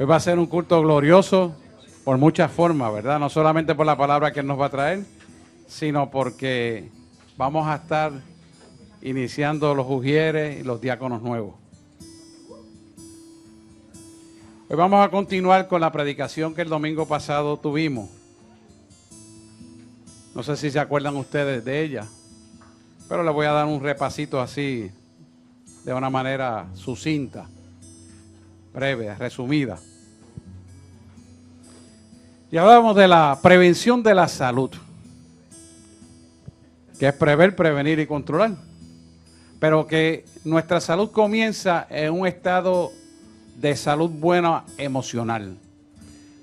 Hoy va a ser un culto glorioso por muchas formas, ¿verdad? No solamente por la palabra que Él nos va a traer, sino porque vamos a estar iniciando los ujieres y los diáconos nuevos. Hoy vamos a continuar con la predicación que el domingo pasado tuvimos. No sé si se acuerdan ustedes de ella, pero les voy a dar un repasito así, de una manera sucinta, breve, resumida. Y hablábamos de la prevención de la salud, que es prever, prevenir y controlar. Pero que nuestra salud comienza en un estado de salud buena emocional.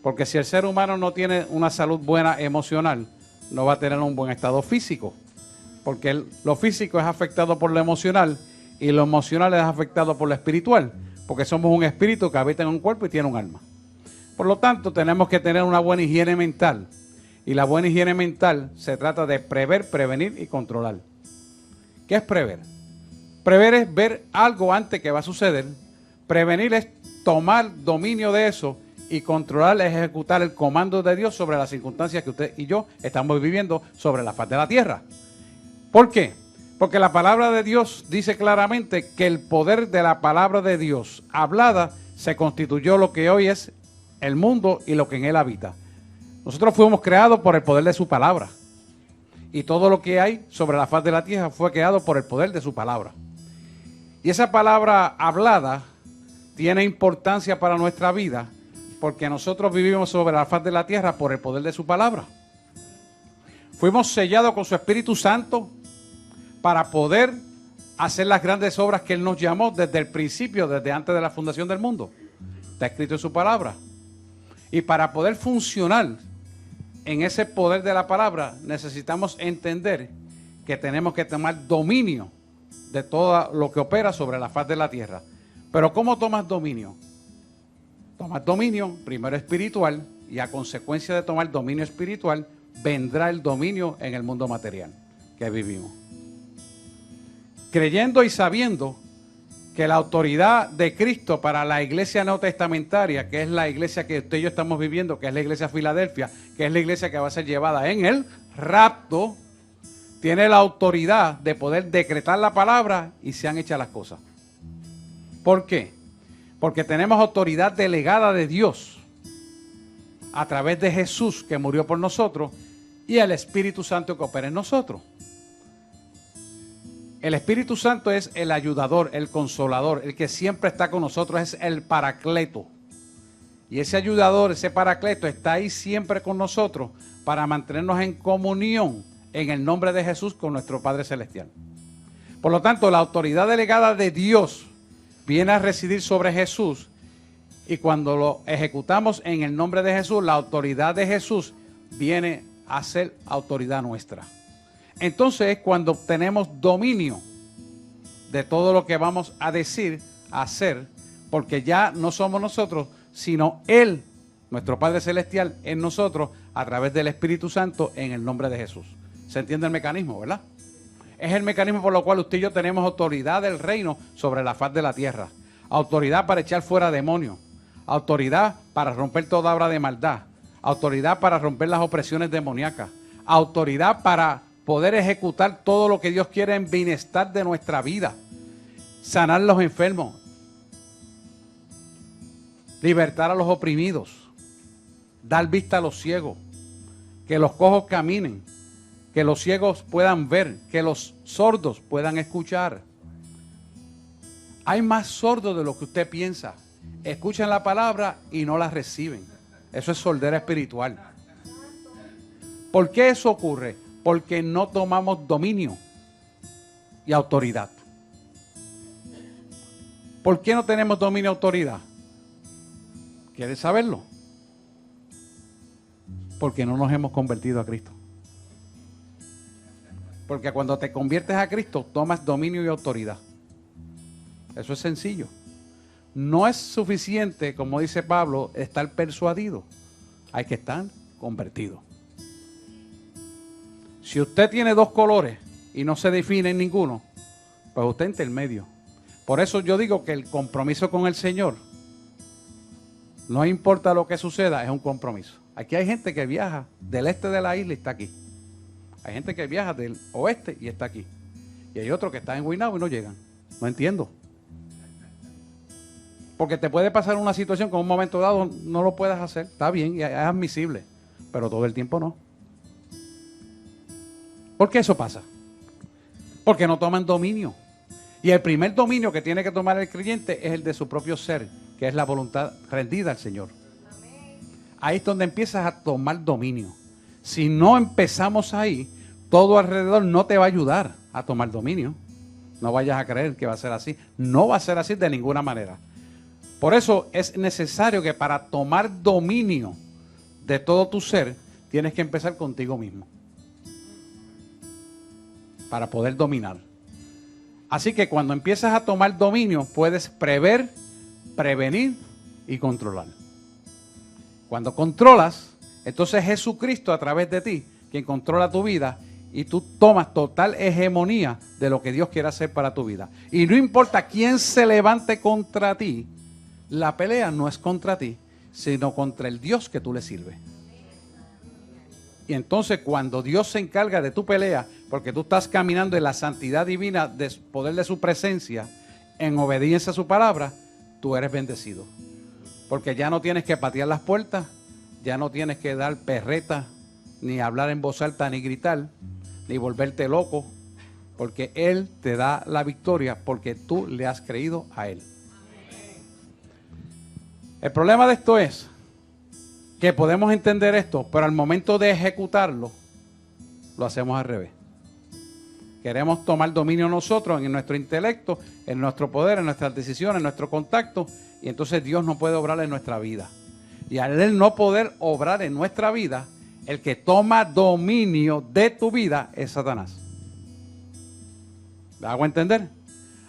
Porque si el ser humano no tiene una salud buena emocional, no va a tener un buen estado físico. Porque lo físico es afectado por lo emocional y lo emocional es afectado por lo espiritual. Porque somos un espíritu que habita en un cuerpo y tiene un alma. Por lo tanto, tenemos que tener una buena higiene mental. Y la buena higiene mental se trata de prever, prevenir y controlar. ¿Qué es prever? Prever es ver algo antes que va a suceder. Prevenir es tomar dominio de eso. Y controlar es ejecutar el comando de Dios sobre las circunstancias que usted y yo estamos viviendo sobre la faz de la tierra. ¿Por qué? Porque la palabra de Dios dice claramente que el poder de la palabra de Dios hablada se constituyó lo que hoy es el mundo y lo que en él habita. Nosotros fuimos creados por el poder de su palabra. Y todo lo que hay sobre la faz de la tierra fue creado por el poder de su palabra. Y esa palabra hablada tiene importancia para nuestra vida porque nosotros vivimos sobre la faz de la tierra por el poder de su palabra. Fuimos sellados con su Espíritu Santo para poder hacer las grandes obras que Él nos llamó desde el principio, desde antes de la fundación del mundo. Está escrito en su palabra. Y para poder funcionar en ese poder de la palabra, necesitamos entender que tenemos que tomar dominio de todo lo que opera sobre la faz de la tierra. Pero ¿cómo tomas dominio? Tomas dominio primero espiritual y a consecuencia de tomar dominio espiritual vendrá el dominio en el mundo material que vivimos. Creyendo y sabiendo que la autoridad de Cristo para la iglesia neotestamentaria, que es la iglesia que usted y yo estamos viviendo, que es la iglesia Filadelfia, que es la iglesia que va a ser llevada en el rapto, tiene la autoridad de poder decretar la palabra y se han hecho las cosas. ¿Por qué? Porque tenemos autoridad delegada de Dios a través de Jesús que murió por nosotros y el Espíritu Santo que opera en nosotros. El Espíritu Santo es el ayudador, el consolador, el que siempre está con nosotros, es el paracleto. Y ese ayudador, ese paracleto está ahí siempre con nosotros para mantenernos en comunión en el nombre de Jesús con nuestro Padre Celestial. Por lo tanto, la autoridad delegada de Dios viene a residir sobre Jesús y cuando lo ejecutamos en el nombre de Jesús, la autoridad de Jesús viene a ser autoridad nuestra. Entonces es cuando obtenemos dominio de todo lo que vamos a decir, a hacer, porque ya no somos nosotros, sino Él, nuestro Padre Celestial, en nosotros, a través del Espíritu Santo, en el nombre de Jesús. ¿Se entiende el mecanismo, verdad? Es el mecanismo por lo cual usted y yo tenemos autoridad del reino sobre la faz de la tierra. Autoridad para echar fuera demonios. Autoridad para romper toda obra de maldad. Autoridad para romper las opresiones demoníacas. Autoridad para poder ejecutar todo lo que Dios quiere en bienestar de nuestra vida. Sanar a los enfermos. Libertar a los oprimidos. Dar vista a los ciegos. Que los cojos caminen. Que los ciegos puedan ver. Que los sordos puedan escuchar. Hay más sordos de lo que usted piensa. Escuchan la palabra y no la reciben. Eso es sordera espiritual. ¿Por qué eso ocurre? Porque no tomamos dominio y autoridad. ¿Por qué no tenemos dominio y autoridad? ¿Quieres saberlo? Porque no nos hemos convertido a Cristo. Porque cuando te conviertes a Cristo, tomas dominio y autoridad. Eso es sencillo. No es suficiente, como dice Pablo, estar persuadido. Hay que estar convertido. Si usted tiene dos colores y no se define en ninguno, pues usted es intermedio. Por eso yo digo que el compromiso con el Señor No importa lo que suceda, es un compromiso. Aquí hay gente que viaja del este de la isla y está aquí. Hay gente que viaja del oeste y está aquí. Y hay otros que están en Guaynabo y no llegan. No entiendo. Porque te puede pasar una situación que en un momento dado no lo puedas hacer. Está bien y es admisible. Pero todo el tiempo no. ¿Por qué eso pasa? Porque no toman dominio. Y el primer dominio que tiene que tomar el creyente es el de su propio ser, que es la voluntad rendida al Señor. Ahí es donde empiezas a tomar dominio. Si no empezamos ahí, todo alrededor no te va a ayudar a tomar dominio. No vayas a creer que va a ser así. No va a ser así de ninguna manera. Por eso es necesario que para tomar dominio de todo tu ser, tienes que empezar contigo mismo. Para poder dominar. Así que cuando empiezas a tomar dominio, puedes prever, prevenir y controlar. Cuando controlas, entonces Jesucristo a través de ti, quien controla tu vida, y tú tomas total hegemonía de lo que Dios quiere hacer para tu vida. Y no importa quién se levante contra ti, la pelea no es contra ti, sino contra el Dios que tú le sirves. Y entonces cuando Dios se encarga de tu pelea, porque tú estás caminando en la santidad divina del poder de su presencia, en obediencia a su palabra, tú eres bendecido. Porque ya no tienes que patear las puertas, ya no tienes que dar perretas, ni hablar en voz alta, ni gritar, ni volverte loco, porque Él te da la victoria, porque tú le has creído a Él. El problema de esto es que podemos entender esto, pero al momento de ejecutarlo, lo hacemos al revés. Queremos tomar dominio nosotros en nuestro intelecto, en nuestro poder, en nuestras decisiones, en nuestro contacto, y entonces Dios no puede obrar en nuestra vida. Y al Él no poder obrar en nuestra vida, el que toma dominio de tu vida es Satanás. ¿Me hago entender?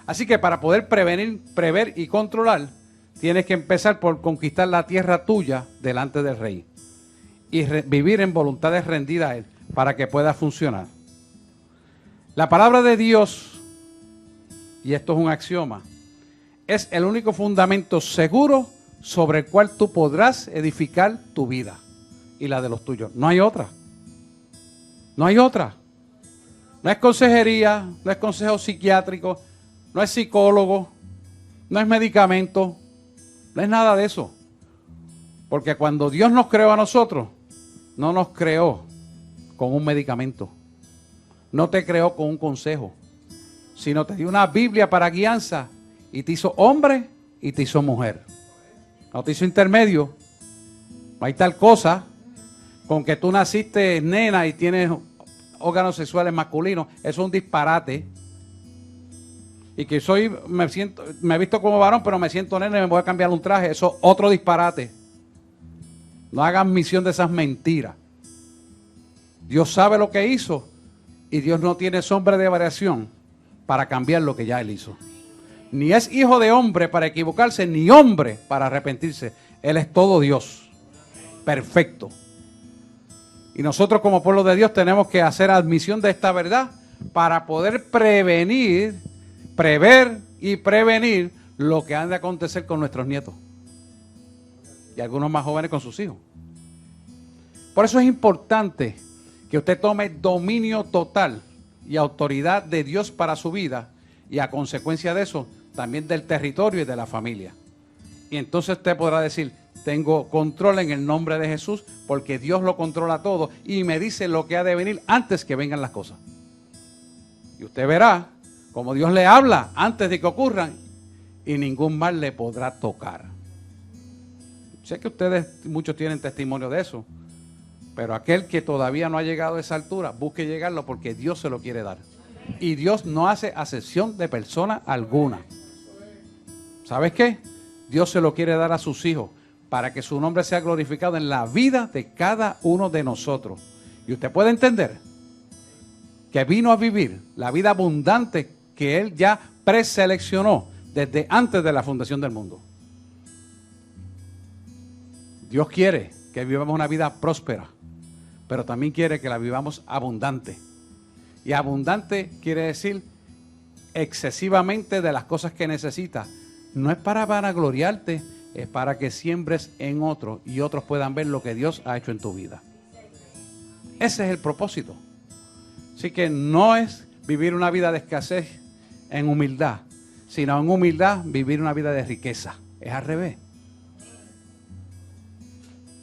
Así que para poder prevenir, prever y controlar, tienes que empezar por conquistar la tierra tuya delante del rey y vivir en voluntades rendidas a Él para que pueda funcionar. La palabra de Dios, y esto es un axioma, es el único fundamento seguro sobre el cual tú podrás edificar tu vida y la de los tuyos. No hay otra. No hay otra. No es consejería, no es consejo psiquiátrico, no es psicólogo, no es medicamento. No es nada de eso. Porque cuando Dios nos creó a nosotros, no nos creó con un medicamento. No te creó con un consejo. Sino te dio una Biblia para guianza y te hizo hombre y te hizo mujer. No te hizo intermedio. No hay tal cosa con que tú naciste nena y tienes órganos sexuales masculinos. Eso es un disparate. Y que me he visto como varón, pero me siento nena y me voy a cambiar un traje. Eso es otro disparate. No hagan misión de esas mentiras. Dios sabe lo que hizo y Dios no tiene sombra de variación para cambiar lo que ya Él hizo. Ni es hijo de hombre para equivocarse, ni hombre para arrepentirse. Él es todo Dios. Perfecto. Y nosotros como pueblo de Dios tenemos que hacer admisión de esta verdad para poder prever y prevenir lo que han de acontecer con nuestros nietos y algunos más jóvenes con sus hijos. Por eso es importante que usted tome dominio total y autoridad de Dios para su vida y a consecuencia de eso también del territorio y de la familia. Y entonces usted podrá decir, tengo control en el nombre de Jesús porque Dios lo controla todo y me dice lo que ha de venir antes que vengan las cosas. Y usted verá como Dios le habla antes de que ocurran y ningún mal le podrá tocar. Sé que ustedes, muchos tienen testimonio de eso, pero aquel que todavía no ha llegado a esa altura, busque llegarlo porque Dios se lo quiere dar. Y Dios no hace acepción de persona alguna. ¿Sabes qué? Dios se lo quiere dar a sus hijos para que su nombre sea glorificado en la vida de cada uno de nosotros. Y usted puede entender que vino a vivir la vida abundante que Él ya preseleccionó desde antes de la fundación del mundo. Dios quiere que vivamos una vida próspera, pero también quiere que la vivamos abundante. Y abundante quiere decir excesivamente de las cosas que necesitas. No es para vanagloriarte, es para que siembres en otros y otros puedan ver lo que Dios ha hecho en tu vida. Ese es el propósito. Así que no es vivir una vida de escasez en humildad, sino en humildad vivir una vida de riqueza. Es al revés.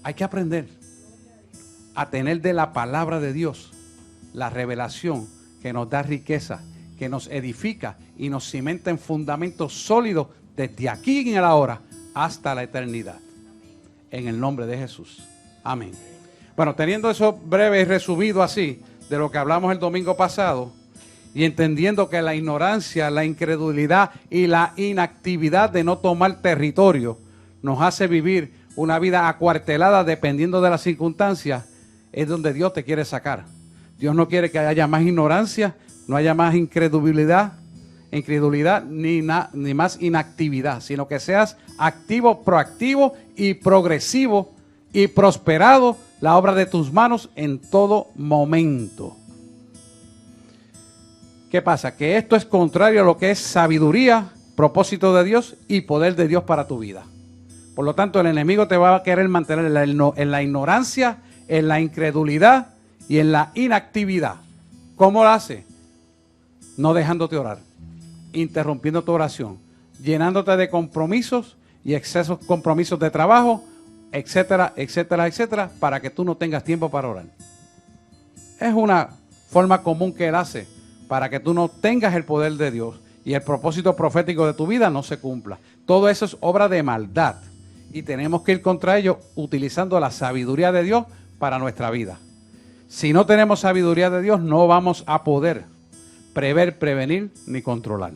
Hay que aprender a tener de la palabra de Dios la revelación que nos da riqueza, que nos edifica y nos cimenta en fundamentos sólidos desde aquí en el ahora hasta la eternidad. En el nombre de Jesús. Amén. Bueno, teniendo eso breve y resumido así de lo que hablamos el domingo pasado y entendiendo que la ignorancia, la incredulidad y la inactividad de no tomar territorio nos hace vivir una vida acuartelada dependiendo de las circunstancias, es donde Dios te quiere sacar. Dios no quiere que haya más ignorancia, no haya más incredulidad ni más inactividad, sino que seas activo, proactivo y progresivo y prosperado la obra de tus manos en todo momento. ¿Qué pasa? Que esto es contrario a lo que es sabiduría, propósito de Dios y poder de Dios para tu vida. Por lo tanto, el enemigo te va a querer mantener en la ignorancia, en la incredulidad y en la inactividad. ¿Cómo lo hace? No dejándote orar, interrumpiendo tu oración, llenándote de compromisos y excesos compromisos de trabajo, etcétera, etcétera, etcétera, para que tú no tengas tiempo para orar. Es una forma común que él hace para que tú no tengas el poder de Dios y el propósito profético de tu vida no se cumpla. Todo eso es obra de maldad y tenemos que ir contra ello utilizando la sabiduría de Dios para nuestra vida. Si no tenemos sabiduría de Dios, no vamos a poder prever, prevenir ni controlar.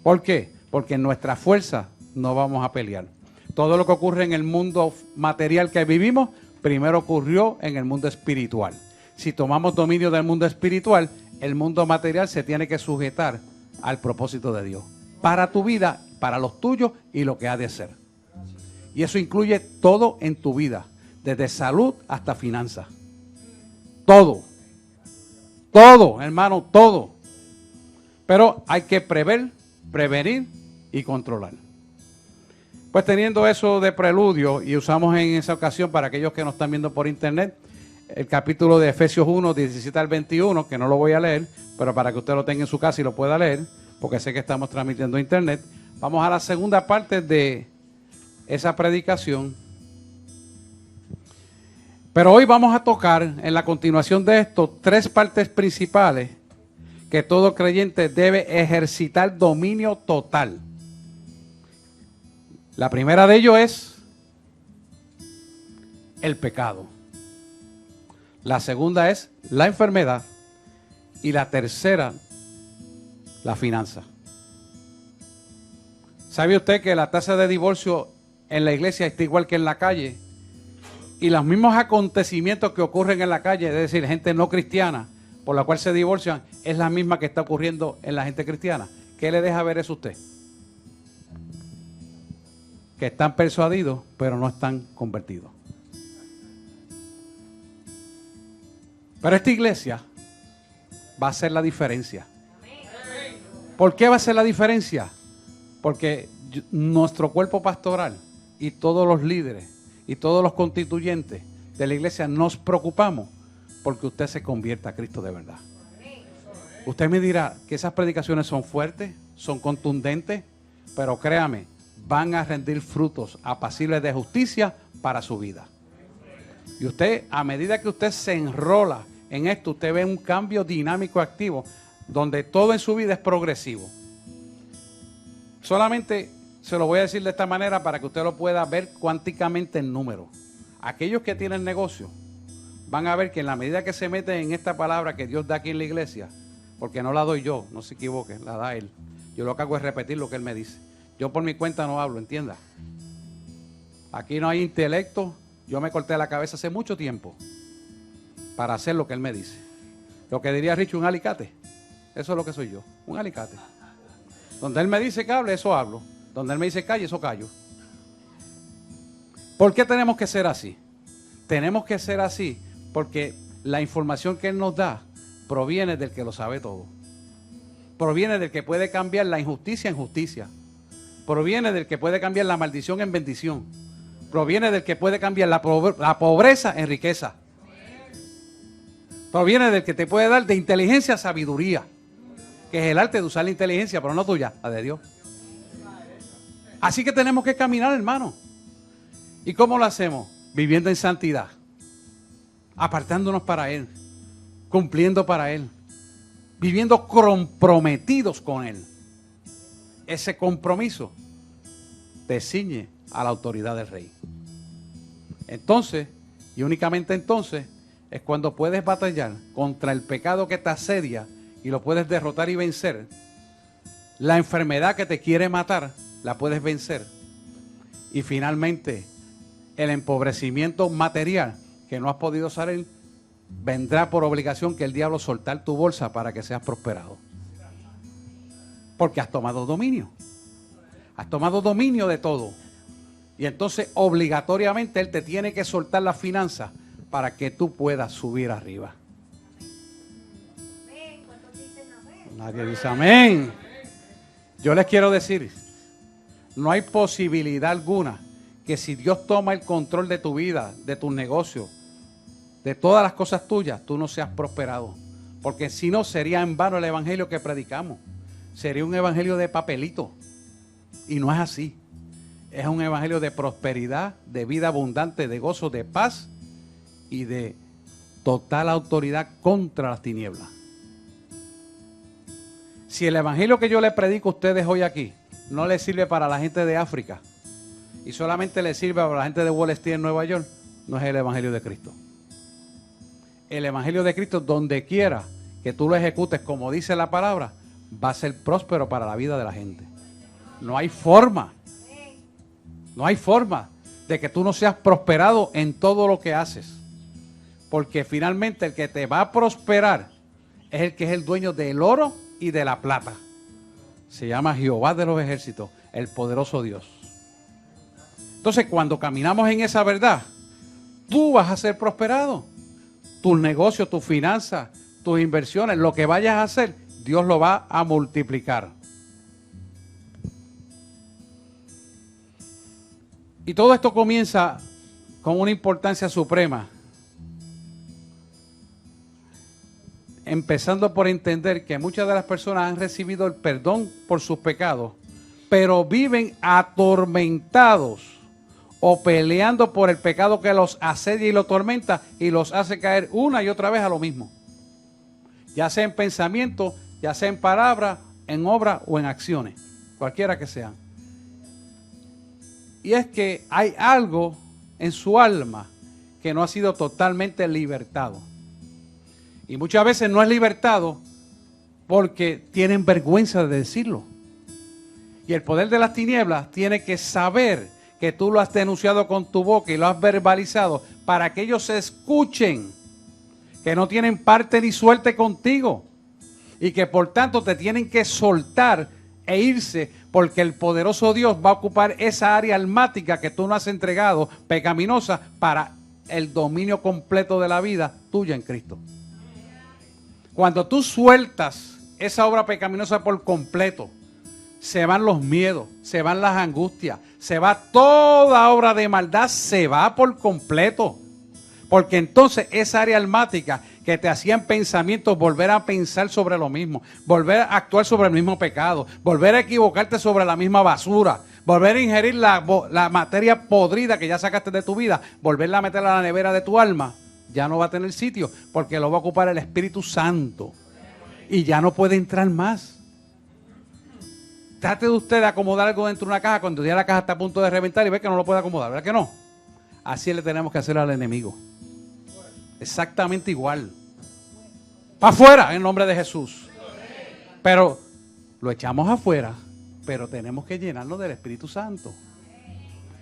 ¿Por qué? Porque en nuestra fuerza no vamos a pelear. Todo lo que ocurre en el mundo material que vivimos, primero ocurrió en el mundo espiritual. Si tomamos dominio del mundo espiritual, el mundo material se tiene que sujetar al propósito de Dios. Para tu vida, para los tuyos y lo que ha de ser. Y eso incluye todo en tu vida, desde salud hasta finanzas. Todo. Todo, hermano, todo. Pero hay que prever, prevenir y controlar. Pues teniendo eso de preludio, y usamos en esa ocasión para aquellos que nos están viendo por internet, el capítulo de Efesios 1, 17 al 21, que no lo voy a leer, pero para que usted lo tenga en su casa y lo pueda leer, porque sé que estamos transmitiendo internet. Vamos a la segunda parte de esa predicación. Pero hoy vamos a tocar, en la continuación de esto, tres partes principales que todo creyente debe ejercitar dominio total. La primera de ellos es el pecado. La segunda es la enfermedad. Y la tercera, la finanza. ¿Sabe usted que la tasa de divorcio en la iglesia está igual que en la calle? Y los mismos acontecimientos que ocurren en la calle, es decir, gente no cristiana, por la cual se divorcian, es la misma que está ocurriendo en la gente cristiana. ¿Qué le deja ver eso a usted? Que están persuadidos, pero no están convertidos. Pero esta iglesia va a hacer la diferencia. ¿Por qué va a ser la diferencia? Porque nuestro cuerpo pastoral y todos los líderes y todos los constituyentes de la iglesia nos preocupamos porque usted se convierta a Cristo de verdad. Usted me dirá que esas predicaciones son fuertes, son contundentes, pero créame, van a rendir frutos apacibles de justicia para su vida. Y usted, a medida que usted se enrola en esto, usted ve un cambio dinámico activo, donde todo en su vida es progresivo. Solamente se lo voy a decir de esta manera para que usted lo pueda ver cuánticamente en números. Aquellos que tienen negocio van a ver que en la medida que se meten en esta palabra que Dios da aquí en la iglesia, porque no la doy yo, no se equivoque, la da Él. Yo lo que hago es repetir lo que Él me dice. Yo por mi cuenta no hablo, entienda. Aquí no hay intelecto. Yo me corté la cabeza hace mucho tiempo para hacer lo que Él me dice. Lo que diría Richie, un alicate. Eso es lo que soy yo, un alicate. Donde Él me dice que hable, eso hablo. Donde Él me dice calle, eso callo. ¿Por qué tenemos que ser así? Tenemos que ser así porque la información que Él nos da proviene del que lo sabe todo. Proviene del que puede cambiar la injusticia en justicia. proviene del que puede cambiar la maldición en bendición. Proviene del que puede cambiar la pobreza en riqueza. Proviene del que te puede dar de inteligencia sabiduría, que es el arte de usar la inteligencia, pero no tuya, la de Dios. Así que tenemos que caminar, hermano. ¿Y cómo lo hacemos? Viviendo en santidad, apartándonos para Él, cumpliendo para Él, viviendo comprometidos con Él. Ese compromiso te ciñe a la autoridad del Rey. Entonces, y únicamente entonces, es cuando puedes batallar contra el pecado que te asedia y lo puedes derrotar y vencer. La enfermedad que te quiere matar, la puedes vencer. Y finalmente, el empobrecimiento material que no has podido salir, vendrá por obligación que el diablo soltar tu bolsa para que seas prosperado. Porque has tomado dominio. Has tomado dominio de todo. Y entonces obligatoriamente él te tiene que soltar las finanzas para que tú puedas subir arriba. Nadie dice amén. Yo les quiero decir, no hay posibilidad alguna que si Dios toma el control de tu vida, de tus negocios, de todas las cosas tuyas, tú no seas prosperado. Porque si no, sería en vano el evangelio que predicamos. Sería un evangelio de papelito. Y no es así. Es un evangelio de prosperidad, de vida abundante, de gozo, de paz y de total autoridad contra las tinieblas. Si el evangelio que yo le predico a ustedes hoy aquí no le sirve para la gente de África y solamente le sirve para la gente de Wall Street en Nueva York, no es el evangelio de Cristo. El evangelio de Cristo, donde quiera que tú lo ejecutes como dice la palabra, va a ser próspero para la vida de la gente. No hay forma. No hay forma de que tú no seas prosperado en todo lo que haces. Porque finalmente el que te va a prosperar es el que es el dueño del oro y de la plata. Se llama Jehová de los ejércitos, el poderoso Dios. Entonces, cuando caminamos en esa verdad, tú vas a ser prosperado. Tus negocios, tus finanzas, tus inversiones, lo que vayas a hacer, Dios lo va a multiplicar. Y todo esto comienza con una importancia suprema. Empezando por entender que muchas de las personas han recibido el perdón por sus pecados, pero viven atormentados o peleando por el pecado que los asedia y los tormenta y los hace caer una y otra vez a lo mismo. Ya sea en pensamiento, ya sea en palabra, en obra o en acciones, cualquiera que sean. Y es que hay algo en su alma que no ha sido totalmente libertado. Y muchas veces no es libertado porque tienen vergüenza de decirlo. Y el poder de las tinieblas tiene que saber que tú lo has denunciado con tu boca y lo has verbalizado para que ellos se escuchen, que no tienen parte ni suerte contigo y que por tanto te tienen que soltar e irse, porque el poderoso Dios va a ocupar esa área almática que tú no has entregado, pecaminosa, para el dominio completo de la vida tuya en Cristo. Cuando tú sueltas esa obra pecaminosa por completo, se van los miedos, se van las angustias, se va toda obra de maldad, se va por completo. Porque entonces esa área almática que te hacían pensamientos, volver a pensar sobre lo mismo, volver a actuar sobre el mismo pecado, volver a equivocarte sobre la misma basura, volver a ingerir la materia podrida que ya sacaste de tu vida, volverla a meter a la nevera de tu alma, ya no va a tener sitio porque lo va a ocupar el Espíritu Santo y ya no puede entrar más. Trate de usted de acomodar algo dentro de una caja cuando ya la caja está a punto de reventar y ve que no lo puede acomodar, ¿verdad que no? Así le tenemos que hacer al enemigo. Exactamente igual. Para afuera, en nombre de Jesús. Pero lo echamos afuera, pero tenemos que llenarnos del Espíritu Santo.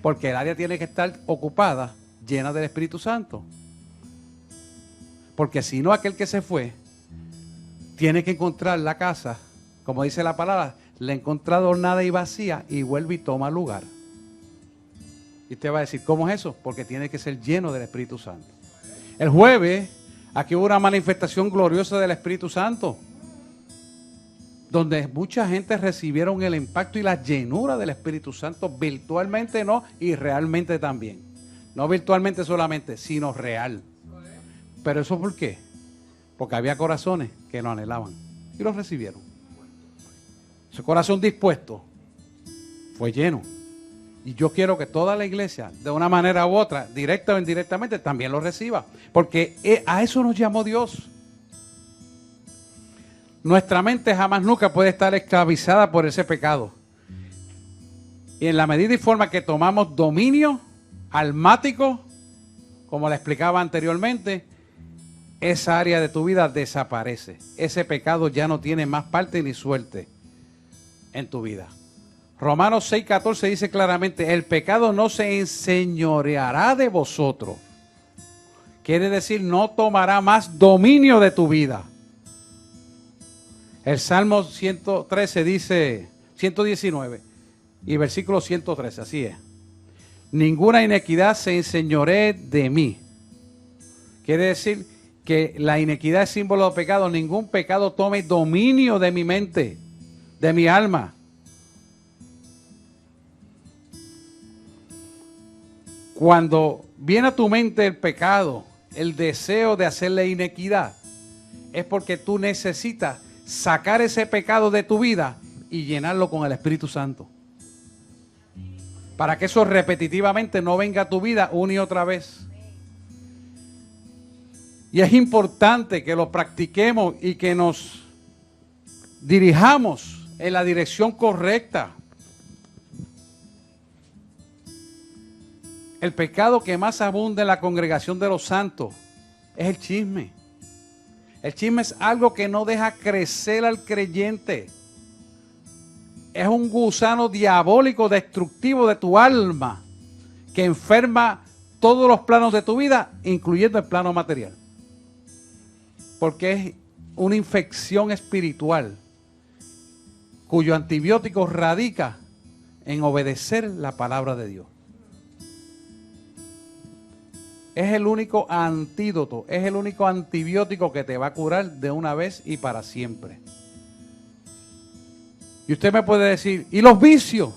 Porque el área tiene que estar ocupada, llena del Espíritu Santo. Porque si no, aquel que se fue tiene que encontrar la casa, como dice la palabra, la ha encontrado ornada y vacía y vuelve y toma lugar. Y usted va a decir, ¿cómo es eso? Porque tiene que ser lleno del Espíritu Santo. El jueves, aquí hubo una manifestación gloriosa del Espíritu Santo. donde mucha gente recibieron el impacto y la llenura del Espíritu Santo, virtualmente no, y realmente también. No virtualmente solamente, sino real. ¿Pero eso por qué? Porque había corazones que lo anhelaban y lo recibieron. Ese corazón dispuesto fue lleno. Y yo quiero que toda la iglesia, de una manera u otra, directa o indirectamente, también lo reciba. Porque a eso nos llamó Dios. Nuestra mente jamás nunca puede estar esclavizada por ese pecado. Y en la medida y forma que tomamos dominio almático, como le explicaba anteriormente, esa área de tu vida desaparece. Ese pecado ya no tiene más parte ni suerte en tu vida. Romanos 6:14 dice claramente, el pecado no se enseñoreará de vosotros. Quiere decir, no tomará más dominio de tu vida. El Salmo 113 dice, 119 y versículo 113, así es. Ninguna inequidad se enseñoree de mí. Quiere decir que la inequidad es símbolo de pecado. Ningún pecado tome dominio de mi mente, de mi alma. Cuando viene a tu mente el pecado, el deseo de hacerle inequidad, es porque tú necesitas sacar ese pecado de tu vida y llenarlo con el Espíritu Santo. Para que eso repetitivamente no venga a tu vida una y otra vez. Y es importante que lo practiquemos y que nos dirijamos en la dirección correcta. El pecado que más abunda en la congregación de los santos es el chisme. El chisme es algo que no deja crecer al creyente. Es un gusano diabólico destructivo de tu alma que enferma todos los planos de tu vida, incluyendo el plano material. Porque es una infección espiritual cuyo antibiótico radica en obedecer la palabra de Dios. Es el único antídoto, es el único antibiótico que te va a curar de una vez y para siempre. Y usted me puede decir, ¿y los vicios?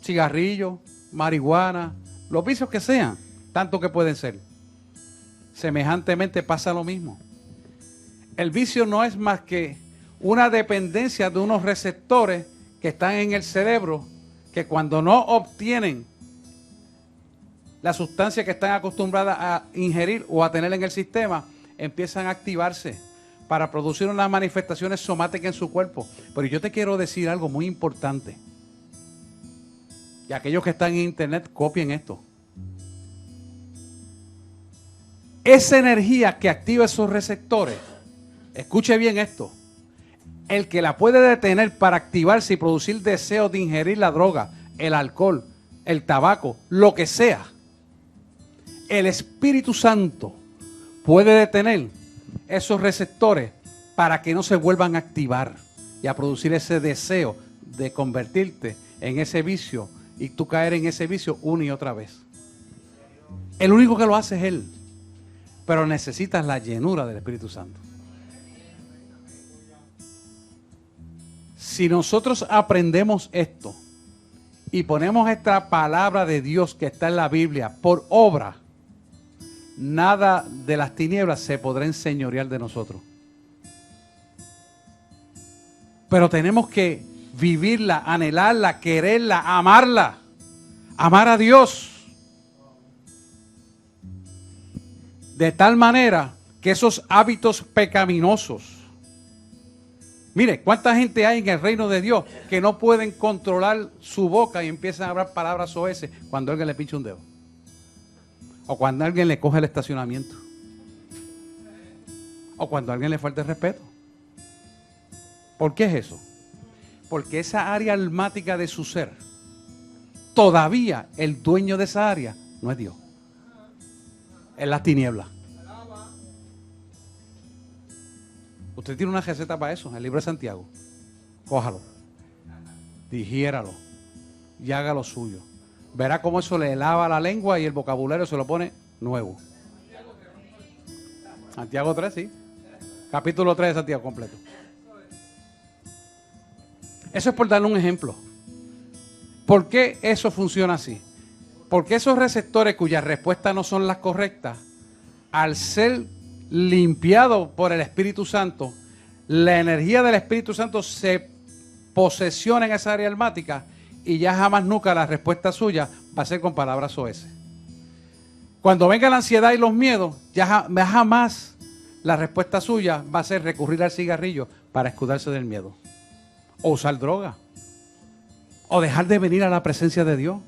Cigarrillo, marihuana, los vicios que sean, tanto que pueden ser. Semejantemente pasa lo mismo. El vicio no es más que una dependencia de unos receptores que están en el cerebro, que cuando no obtienen la sustancia que están acostumbradas a ingerir o a tener en el sistema, empiezan a activarse para producir unas manifestaciones somáticas en su cuerpo. Pero yo te quiero decir algo muy importante. Y aquellos que están en internet, copien esto. Esa energía que activa esos receptores, escuche bien esto, el que la puede detener para activarse y producir deseos de ingerir la droga, el alcohol, el tabaco, lo que sea, el Espíritu Santo puede detener esos receptores para que no se vuelvan a activar y a producir ese deseo de convertirte en ese vicio y tú caer en ese vicio una y otra vez. El único que lo hace es Él, pero necesitas la llenura del Espíritu Santo. Si nosotros aprendemos esto y ponemos esta palabra de Dios que está en la Biblia por obra, nada de las tinieblas se podrá enseñorear de nosotros. Pero tenemos que vivirla, anhelarla, quererla, amarla, amar a Dios. De tal manera que esos hábitos pecaminosos, mire, ¿cuánta gente hay en el reino de Dios que no pueden controlar su boca y empiezan a hablar palabras soeces cuando alguien le pincha un dedo? O cuando alguien le coge el estacionamiento. O cuando a alguien le falta el respeto. ¿Por qué es eso? Porque esa área almática de su ser, todavía el dueño de esa área no es Dios. Es la tiniebla. Usted tiene una receta para eso, el libro de Santiago. Cójalo, digiéralo y haga lo suyo. Verá cómo eso le lava la lengua y el vocabulario se lo pone nuevo. Santiago 3, sí. Capítulo 3 de Santiago completo. Eso es por darle un ejemplo. ¿Por qué eso funciona así? Porque esos receptores cuyas respuestas no son las correctas, al ser limpiados por el Espíritu Santo, la energía del Espíritu Santo se posesiona en esa área almática y ya jamás nunca la respuesta suya va a ser con palabras OS. Cuando venga la ansiedad y los miedos, ya jamás la respuesta suya va a ser recurrir al cigarrillo para escudarse del miedo. O usar droga. O dejar de venir a la presencia de Dios.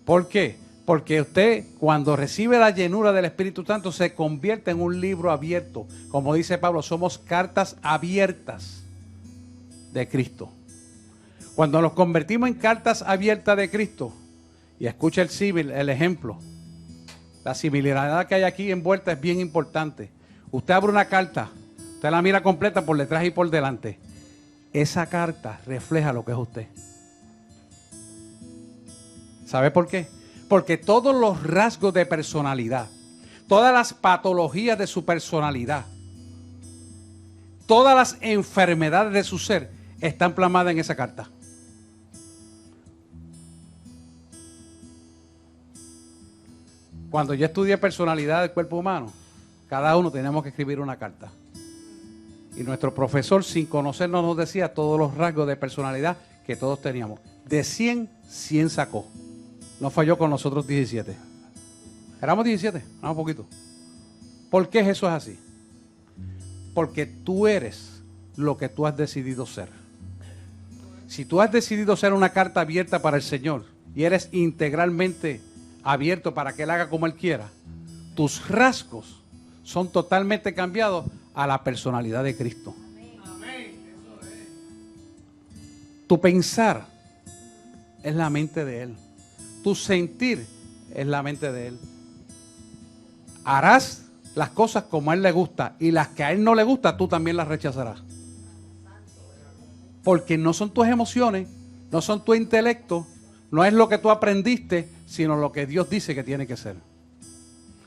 ¿Por qué? Porque usted, cuando recibe la llenura del Espíritu Santo, se convierte en un libro abierto. Como dice Pablo, somos cartas abiertas de Cristo. Cuando nos convertimos en cartas abiertas de Cristo, y escucha el ejemplo, la similaridad que hay aquí envuelta es bien importante. Usted abre una carta, usted la mira completa por detrás y por delante. Esa carta refleja lo que es usted. ¿Sabe por qué? Porque todos los rasgos de personalidad, todas las patologías de su personalidad, todas las enfermedades de su ser están plasmadas en esa carta. Cuando yo estudié personalidad del cuerpo humano, cada uno teníamos que escribir una carta. Y nuestro profesor, sin conocernos, nos decía todos los rasgos de personalidad que todos teníamos. De 100, 100 sacó. No falló con nosotros 17. Éramos 17, un poquito. ¿Por qué eso es así? Porque tú eres lo que tú has decidido ser. Si tú has decidido ser una carta abierta para el Señor y eres integralmente abierto para que Él haga como Él quiera, tus rasgos son totalmente cambiados a la personalidad de Cristo. Tu pensar es la mente de Él. Tu sentir es la mente de Él. Harás las cosas como a Él le gusta y las que a Él no le gusta, tú también las rechazarás. Porque no son tus emociones, no son tu intelecto, no es lo que tú aprendiste, sino lo que Dios dice que tiene que ser.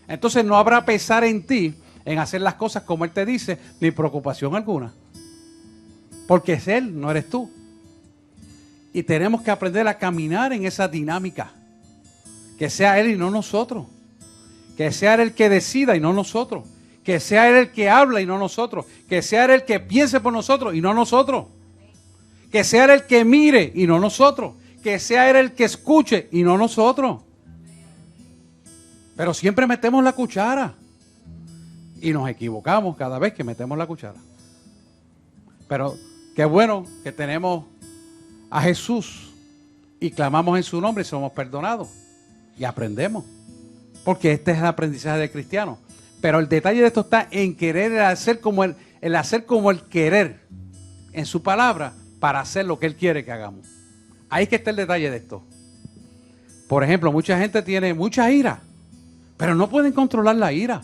Entonces no habrá pesar en ti en hacer las cosas como Él te dice, ni preocupación alguna. Porque es Él, no eres tú. Y tenemos que aprender a caminar en esa dinámica. Que sea Él y no nosotros. Que sea Él el que decida y no nosotros. Que sea Él el que habla y no nosotros. Que sea Él el que piense por nosotros y no nosotros. Que sea Él el que mire y no nosotros. Que sea Él el que escuche y no nosotros. Pero siempre metemos la cuchara. Y nos equivocamos cada vez que metemos la cuchara. Pero qué bueno que tenemos a Jesús y clamamos en su nombre y somos perdonados. Y aprendemos. Porque este es el aprendizaje del cristiano. Pero el detalle de esto está en querer hacer como el hacer como el querer en su palabra para hacer lo que Él quiere que hagamos. Ahí es que está el detalle de esto. Por ejemplo, mucha gente tiene mucha ira, pero no pueden controlar la ira.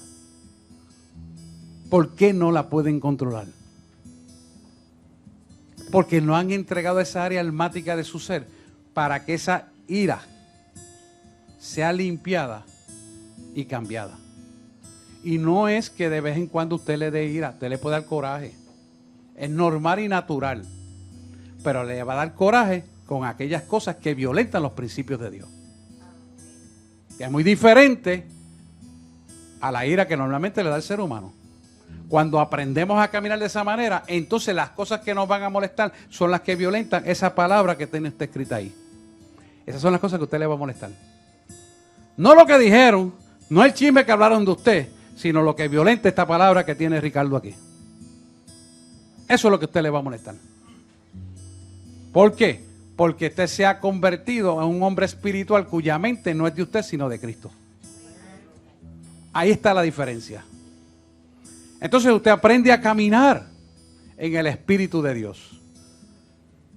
¿Por qué no la pueden controlar? Porque no han entregado esa área almática de su ser para que esa ira sea limpiada y cambiada. Y no es que de vez en cuando usted le dé ira, usted le puede dar coraje. Es normal y natural. Pero le va a dar coraje con aquellas cosas que violentan los principios de Dios. Que es muy diferente a la ira que normalmente le da el ser humano. Cuando aprendemos a caminar de esa manera, entonces las cosas que nos van a molestar son las que violentan esa palabra que tiene usted escrita ahí. Esas son las cosas que a usted le va a molestar. No lo que dijeron, no el chisme que hablaron de usted, sino lo que violenta esta palabra que tiene Ricardo aquí. Eso es lo que a usted le va a molestar. ¿Por qué? Porque usted se ha convertido en un hombre espiritual cuya mente no es de usted, sino de Cristo. Ahí está la diferencia. Entonces usted aprende a caminar en el Espíritu de Dios.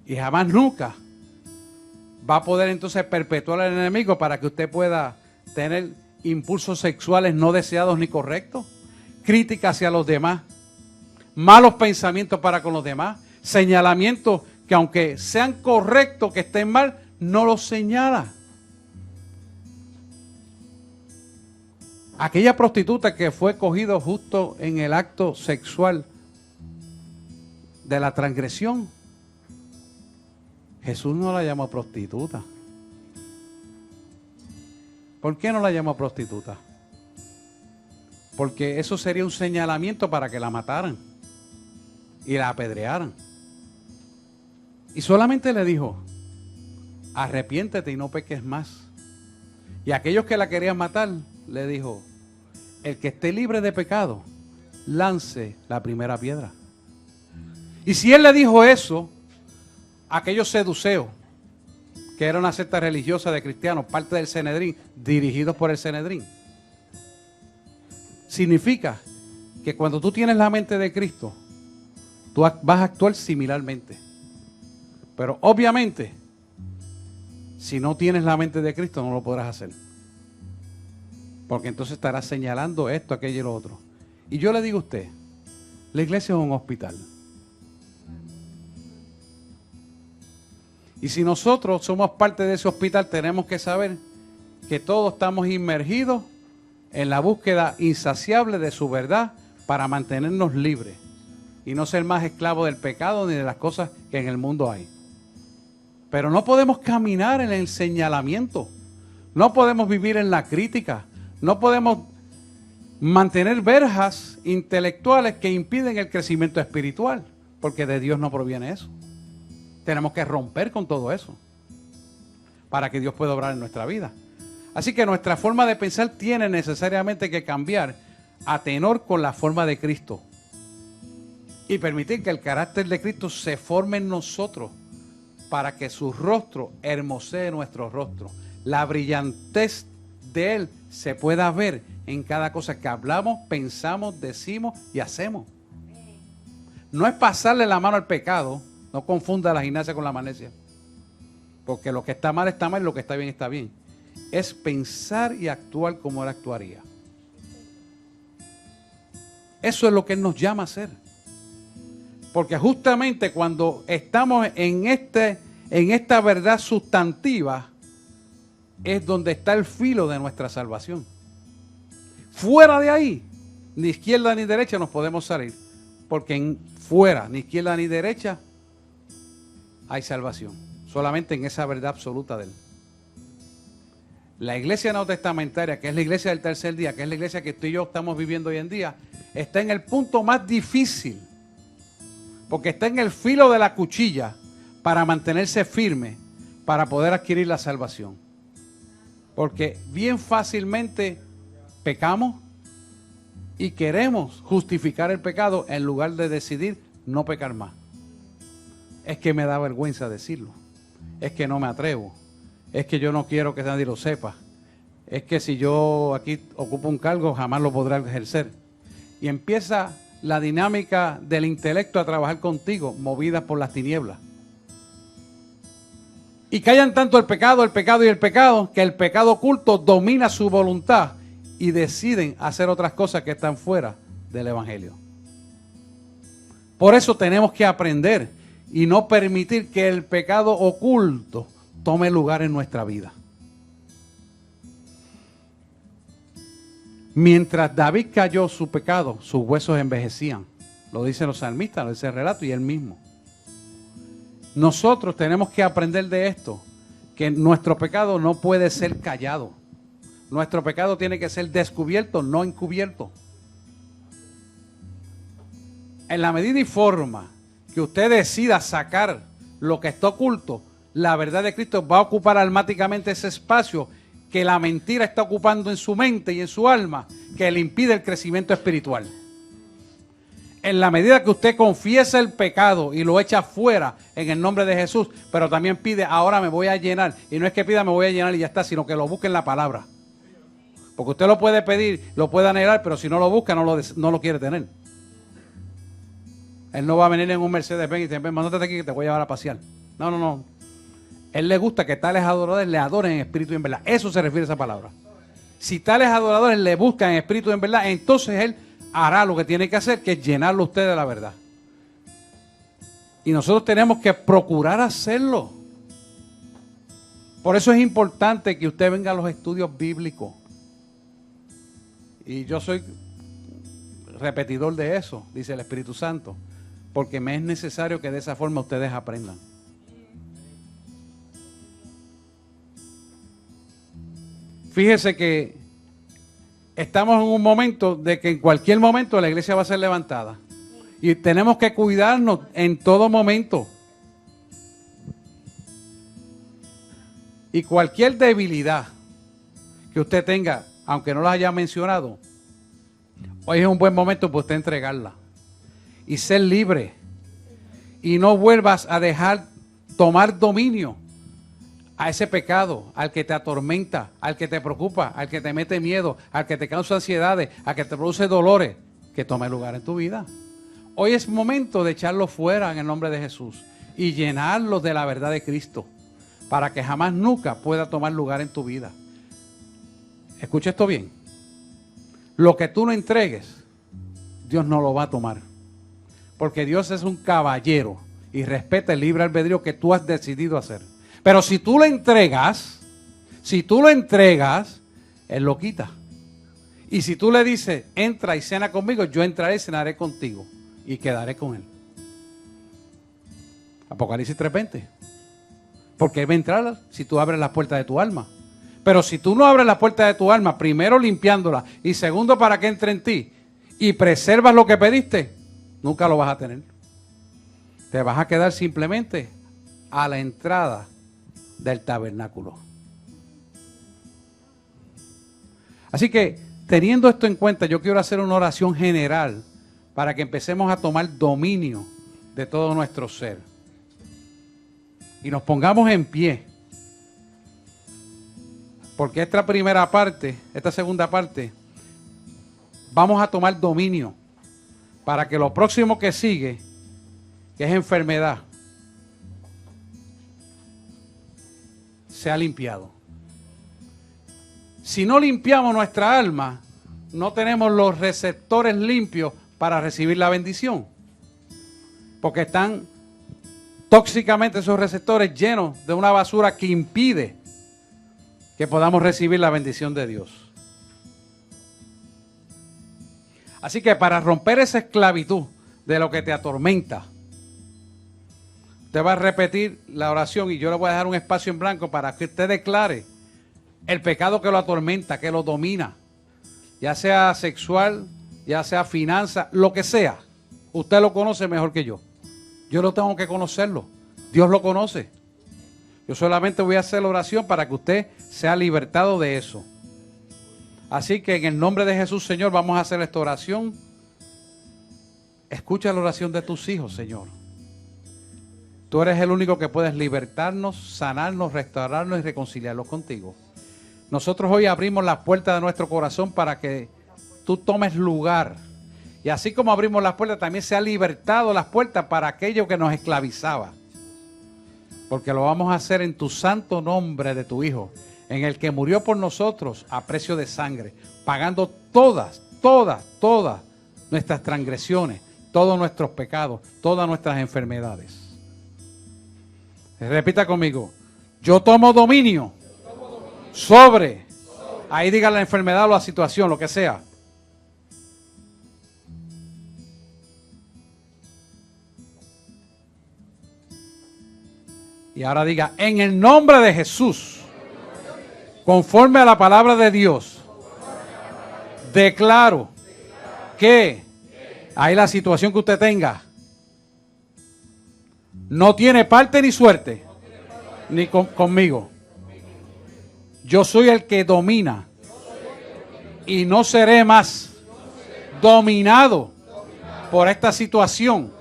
Y jamás nunca va a poder entonces perpetuar al enemigo para que usted pueda tener impulsos sexuales no deseados ni correctos, crítica hacia los demás, malos pensamientos para con los demás, señalamientos que aunque sean correctos, que estén mal, no los señala. Aquella prostituta que fue cogida justo en el acto sexual de la transgresión, Jesús no la llamó prostituta. ¿Por qué no la llamó prostituta? Porque eso sería un señalamiento para que la mataran y la apedrearan. Y solamente le dijo, arrepiéntete y no peques más. Y a aquellos que la querían matar, le dijo, el que esté libre de pecado, lance la primera piedra. Y si él le dijo eso, a aquellos seduceos, que era una secta religiosa de cristianos, parte del Sanedrín, dirigidos por el Sanedrín, significa que cuando tú tienes la mente de Cristo, tú vas a actuar similarmente. Pero obviamente, si no tienes la mente de Cristo, no lo podrás hacer. Porque entonces estarás señalando esto, aquello y lo otro. Y yo le digo a usted, la iglesia es un hospital. Y si nosotros somos parte de ese hospital, tenemos que saber que todos estamos inmergidos en la búsqueda insaciable de su verdad para mantenernos libres y no ser más esclavos del pecado ni de las cosas que en el mundo hay. Pero no podemos caminar en el señalamiento, no podemos vivir en la crítica, no podemos mantener verjas intelectuales que impiden el crecimiento espiritual, porque de Dios no proviene eso. Tenemos que romper con todo eso para que Dios pueda obrar en nuestra vida. Así que nuestra forma de pensar tiene necesariamente que cambiar a tenor con la forma de Cristo y permitir que el carácter de Cristo se forme en nosotros para que su rostro hermosee nuestro rostro. La brillantez de Él se pueda ver en cada cosa que hablamos, pensamos, decimos y hacemos. No es pasarle la mano al pecado. No confunda la gimnasia con la magnesia. Porque lo que está mal y lo que está bien está bien. Es pensar y actuar como Él actuaría. Eso es lo que Él nos llama a hacer. Porque justamente cuando estamos en esta verdad sustantiva, es donde está el filo de nuestra salvación. Fuera de ahí, ni izquierda ni derecha nos podemos salir. Porque fuera, ni izquierda ni derecha, hay salvación, solamente en esa verdad absoluta de Él. La iglesia neotestamentaria, que es la iglesia del tercer día, que es la iglesia que tú y yo estamos viviendo hoy en día, está en el punto más difícil, porque está en el filo de la cuchilla para mantenerse firme, para poder adquirir la salvación. Porque bien fácilmente pecamos y queremos justificar el pecado en lugar de decidir no pecar más. Es que me da vergüenza decirlo. Es que no me atrevo. Es que yo no quiero que nadie lo sepa. Es que si yo aquí ocupo un cargo, jamás lo podré ejercer. Y empieza la dinámica del intelecto a trabajar contigo, movida por las tinieblas. Y callan tanto el pecado y el pecado, que el pecado oculto domina su voluntad y deciden hacer otras cosas que están fuera del evangelio. Por eso tenemos que aprender y no permitir que el pecado oculto tome lugar en nuestra vida. Mientras David cayó su pecado, sus huesos envejecían. Lo dicen los salmistas, lo dice el relato y él mismo. Nosotros tenemos que aprender de esto, que nuestro pecado no puede ser callado. Nuestro pecado tiene que ser descubierto, no encubierto. En la medida y forma que usted decida sacar lo que está oculto, la verdad de Cristo va a ocupar almáticamente ese espacio que la mentira está ocupando en su mente y en su alma, que le impide el crecimiento espiritual. En la medida que usted confiesa el pecado y lo echa fuera en el nombre de Jesús, pero también pide, ahora me voy a llenar, y no es que pida me voy a llenar y ya está, sino que lo busque en la palabra. Porque usted lo puede pedir, lo puede anhelar, pero si no lo busca, no lo quiere tener. Él no va a venir en un Mercedes-Benz y dice, ven, mándate aquí que te voy a llevar a pasear. No. Él le gusta que tales adoradores le adoren en espíritu y en verdad. Eso se refiere a esa palabra. Si tales adoradores le buscan en espíritu y en verdad, entonces Él hará lo que tiene que hacer, que es llenarlo usted de la verdad. Y nosotros tenemos que procurar hacerlo. Por eso es importante que usted venga a los estudios bíblicos. Y yo soy repetidor de eso, dice el Espíritu Santo, porque me es necesario que de esa forma ustedes aprendan. fíjese que estamos en un momento de que en cualquier momento la iglesia va a ser levantada. Y tenemos que cuidarnos en todo momento. Y cualquier debilidad que usted tenga, aunque no la haya mencionado, hoy es un buen momento para usted entregarla. Y ser libre. Y no vuelvas a dejar tomar dominio a ese pecado, al que te atormenta, al que te preocupa, al que te mete miedo, al que te causa ansiedades, al que te produce dolores, que tome lugar en tu vida. Hoy es momento de echarlo fuera en el nombre de Jesús y llenarlo de la verdad de Cristo para que jamás nunca pueda tomar lugar en tu vida. Escucha esto bien. Lo que tú no entregues, Dios no lo va a tomar. Porque Dios es un caballero y respeta el libre albedrío que tú has decidido hacer. Pero si tú lo entregas, Él lo quita. Y si tú le dices, entra y cena conmigo, yo entraré y cenaré contigo y quedaré con Él. Apocalipsis 3:20. Porque Él va a entrar si tú abres las puertas de tu alma. Pero si tú no abres las puertas de tu alma, primero limpiándola y segundo para que entre en ti y preservas lo que pediste, nunca lo vas a tener. Te vas a quedar simplemente a la entrada del tabernáculo. Así que, teniendo esto en cuenta, yo quiero hacer una oración general para que empecemos a tomar dominio de todo nuestro ser. Y nos pongamos en pie. Porque esta primera parte, esta segunda parte, vamos a tomar dominio para que lo próximo que sigue, que es enfermedad, sea limpiado. Si no limpiamos nuestra alma, no tenemos los receptores limpios para recibir la bendición. Porque están tóxicamente esos receptores llenos de una basura que impide que podamos recibir la bendición de Dios. Así que para romper esa esclavitud de lo que te atormenta, usted va a repetir la oración y yo le voy a dejar un espacio en blanco para que usted declare el pecado que lo atormenta, que lo domina, ya sea sexual, ya sea finanza, lo que sea. Usted lo conoce mejor que yo. Yo no tengo que conocerlo. Dios lo conoce. Yo solamente voy a hacer la oración para que usted sea libertado de eso. Así que en el nombre de Jesús, Señor, vamos a hacer esta oración. Escucha la oración de tus hijos, Señor. Tú eres el único que puedes libertarnos, sanarnos, restaurarnos y reconciliarnos contigo. Nosotros hoy abrimos las puertas de nuestro corazón para que tú tomes lugar. Y así como abrimos las puertas, también se han libertado las puertas para aquello que nos esclavizaba. Porque lo vamos a hacer en tu santo nombre de tu Hijo, en el que murió por nosotros a precio de sangre, pagando todas nuestras transgresiones, todos nuestros pecados, todas nuestras enfermedades. Repita conmigo. Yo tomo dominio sobre, ahí diga la enfermedad o la situación, lo que sea. Y ahora diga, en el nombre de Jesús, conforme a la palabra de Dios, declaro que ahí la situación que usted tenga no tiene parte ni suerte, ni conmigo. Yo soy el que domina y no seré más dominado por esta situación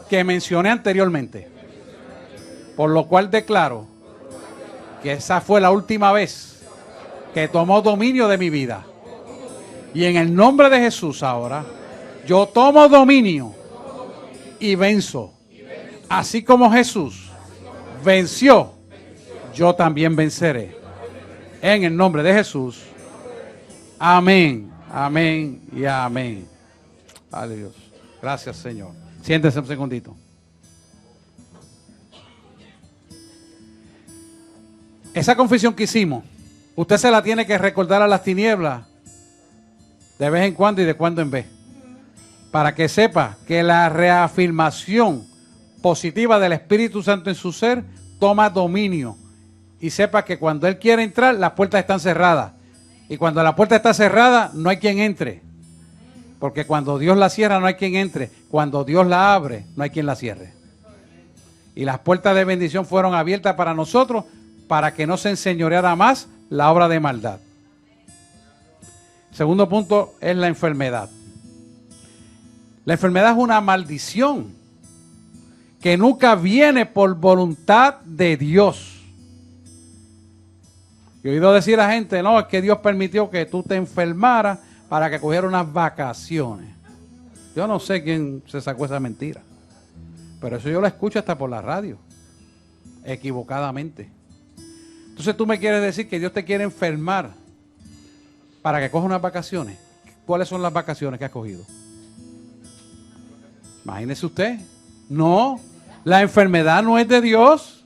que mencioné anteriormente. Por lo cual declaro que esa fue la última vez que tomó dominio de mi vida. Y en el nombre de Jesús ahora, yo tomo dominio y venzo. Así como Jesús venció, yo también venceré. En el nombre de Jesús. Amén, amén y amén. Aleluya. Gracias, Señor. Siéntese un segundito. Esa confesión que hicimos, usted se la tiene que recordar a las tinieblas de vez en cuando y de cuando en vez. Para que sepa que la reafirmación positiva del Espíritu Santo en su ser toma dominio. Y sepa que cuando Él quiere entrar, las puertas están cerradas. Y cuando la puerta está cerrada, no hay quien entre. Porque cuando Dios la cierra, no hay quien entre. Cuando Dios la abre, no hay quien la cierre. Y las puertas de bendición fueron abiertas para nosotros, para que no se enseñoreara más la obra de maldad. Segundo punto es la enfermedad. La enfermedad es una maldición que nunca viene por voluntad de Dios. Yo he oído decir a gente, no, es que Dios permitió que tú te enfermaras para que cogiera unas vacaciones. Yo no sé quién se sacó esa mentira, pero eso yo lo escucho hasta por la radio, equivocadamente. Entonces tú me quieres decir que Dios te quiere enfermar para que coja unas vacaciones. ¿Cuáles son las vacaciones que has cogido? Imagínese usted. No, la enfermedad no es de Dios.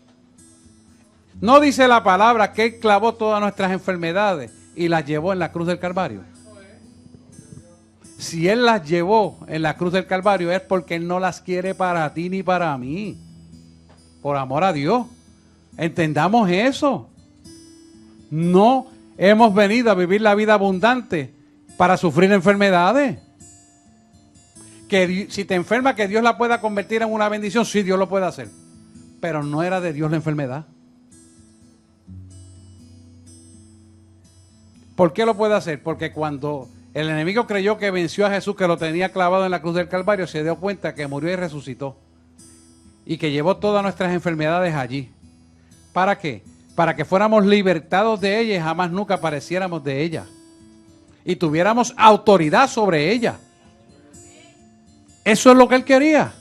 No dice la palabra que Él clavó todas nuestras enfermedades y las llevó en la cruz del Calvario. Si Él las llevó en la cruz del Calvario es porque Él no las quiere para ti ni para mí. Por amor a Dios. Entendamos eso. No hemos venido a vivir la vida abundante para sufrir enfermedades. Que si te enferma, que Dios la pueda convertir en una bendición. Sí, Dios lo puede hacer. Pero no era de Dios la enfermedad. ¿Por qué lo puede hacer? Porque cuando el enemigo creyó que venció a Jesús, que lo tenía clavado en la cruz del Calvario, se dio cuenta que murió y resucitó. Y que llevó todas nuestras enfermedades allí. ¿Para qué? Para que fuéramos libertados de ella y jamás nunca pareciéramos de ella. Y tuviéramos autoridad sobre ella. Eso es lo que Él quería.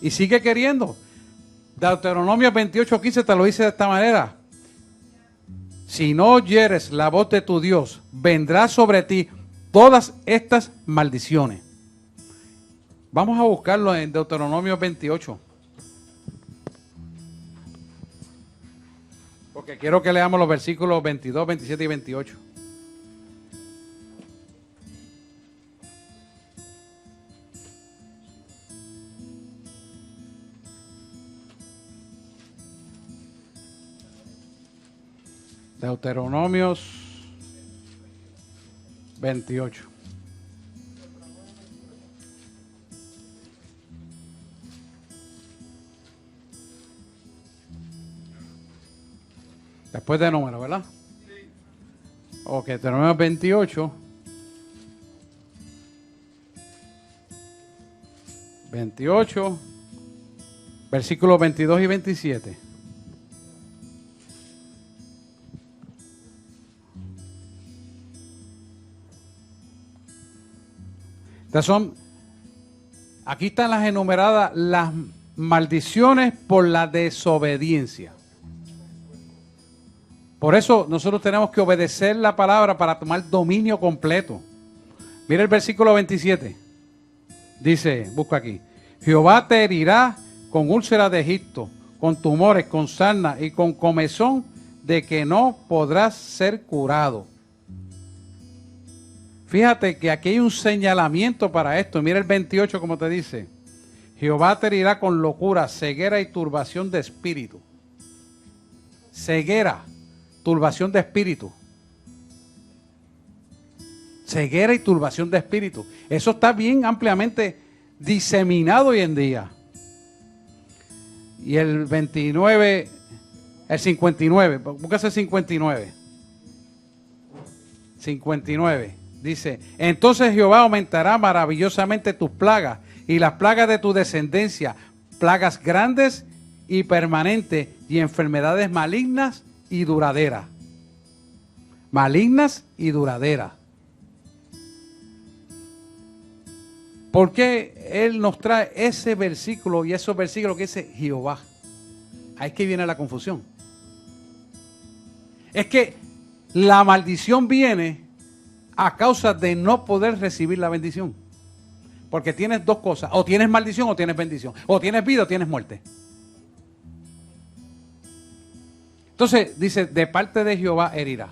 Y sigue queriendo. Deuteronomio 28:15 te lo dice de esta manera. Si no oyeres la voz de tu Dios, vendrá sobre ti todas estas maldiciones. Vamos a buscarlo en Deuteronomio 28. Porque quiero que leamos los versículos 22, 27 y 28. Deuteronomios 28. Después de número, ¿verdad? Sí. Ok, Deuteronomios 28. 28, versículos 22 y 27. Aquí están las enumeradas, las maldiciones por la desobediencia. Por eso nosotros tenemos que obedecer la palabra para tomar dominio completo. Mira el versículo 27. Dice, busca aquí. Jehová te herirá con úlceras de Egipto, con tumores, con sarna y con comezón de que no podrás ser curado. Fíjate que aquí hay un señalamiento para esto. Mira el 28 como te dice. Jehová te herirá con locura, ceguera y turbación de espíritu. Ceguera, turbación de espíritu. Ceguera y turbación de espíritu. Eso está bien ampliamente diseminado hoy en día. Y el 29, el 59, búscase el 59. 59. Dice, entonces Jehová aumentará maravillosamente tus plagas y las plagas de tu descendencia, plagas grandes y permanentes y enfermedades malignas y duraderas. Malignas y duraderas. ¿Por qué Él nos trae ese versículo y esos versículos que dice Jehová? Ahí es que viene la confusión. Es que la maldición viene a causa de no poder recibir la bendición. Porque tienes dos cosas. O tienes maldición o tienes bendición. O tienes vida o tienes muerte. Entonces dice, de parte de Jehová herirá.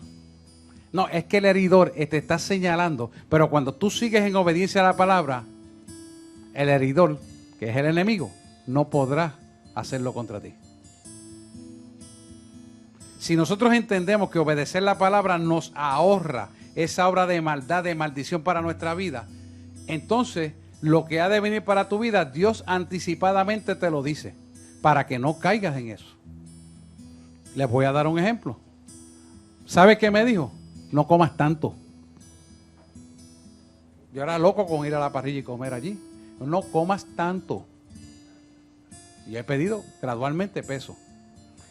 No, es que el heridor te está señalando. Pero cuando tú sigues en obediencia a la palabra, el heridor, que es el enemigo, no podrá hacerlo contra ti. Si nosotros entendemos que obedecer la palabra nos ahorra esa obra de maldad, de maldición para nuestra vida, entonces lo que ha de venir para tu vida, Dios anticipadamente te lo dice, para que no caigas en eso. Les voy a dar un ejemplo. ¿Sabe qué me dijo? No comas tanto. Yo era loco con ir a la parrilla y comer allí. No comas tanto. Y he pedido gradualmente peso.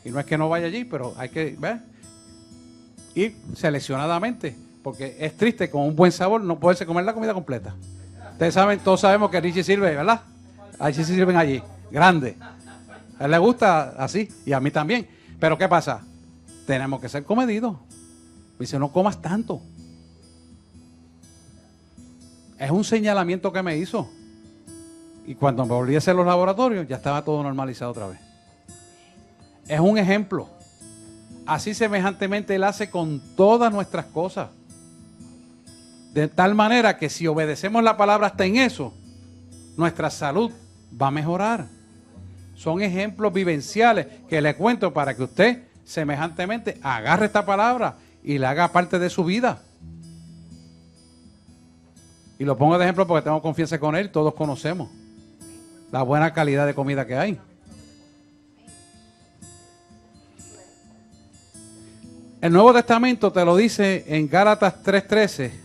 Y no es que no vaya allí, pero hay que ir seleccionadamente. Porque es triste, con un buen sabor, no poderse comer la comida completa. Ustedes saben, todos sabemos que Richie sirve, ¿verdad? Ahí sí sirven allí, grande. A él le gusta así, y a mí también. Pero ¿qué pasa? Tenemos que ser comedidos. Dice, no comas tanto. Es un señalamiento que me hizo. Y cuando me volví a hacer los laboratorios, ya estaba todo normalizado otra vez. Es un ejemplo. Así semejantemente Él hace con todas nuestras cosas. De tal manera que si obedecemos la palabra hasta en eso, nuestra salud va a mejorar. Son ejemplos vivenciales que le cuento para que usted semejantemente agarre esta palabra y la haga parte de su vida. Y lo pongo de ejemplo porque tengo confianza con Él, todos conocemos la buena calidad de comida que hay. El Nuevo Testamento te lo dice en Gálatas 3:13.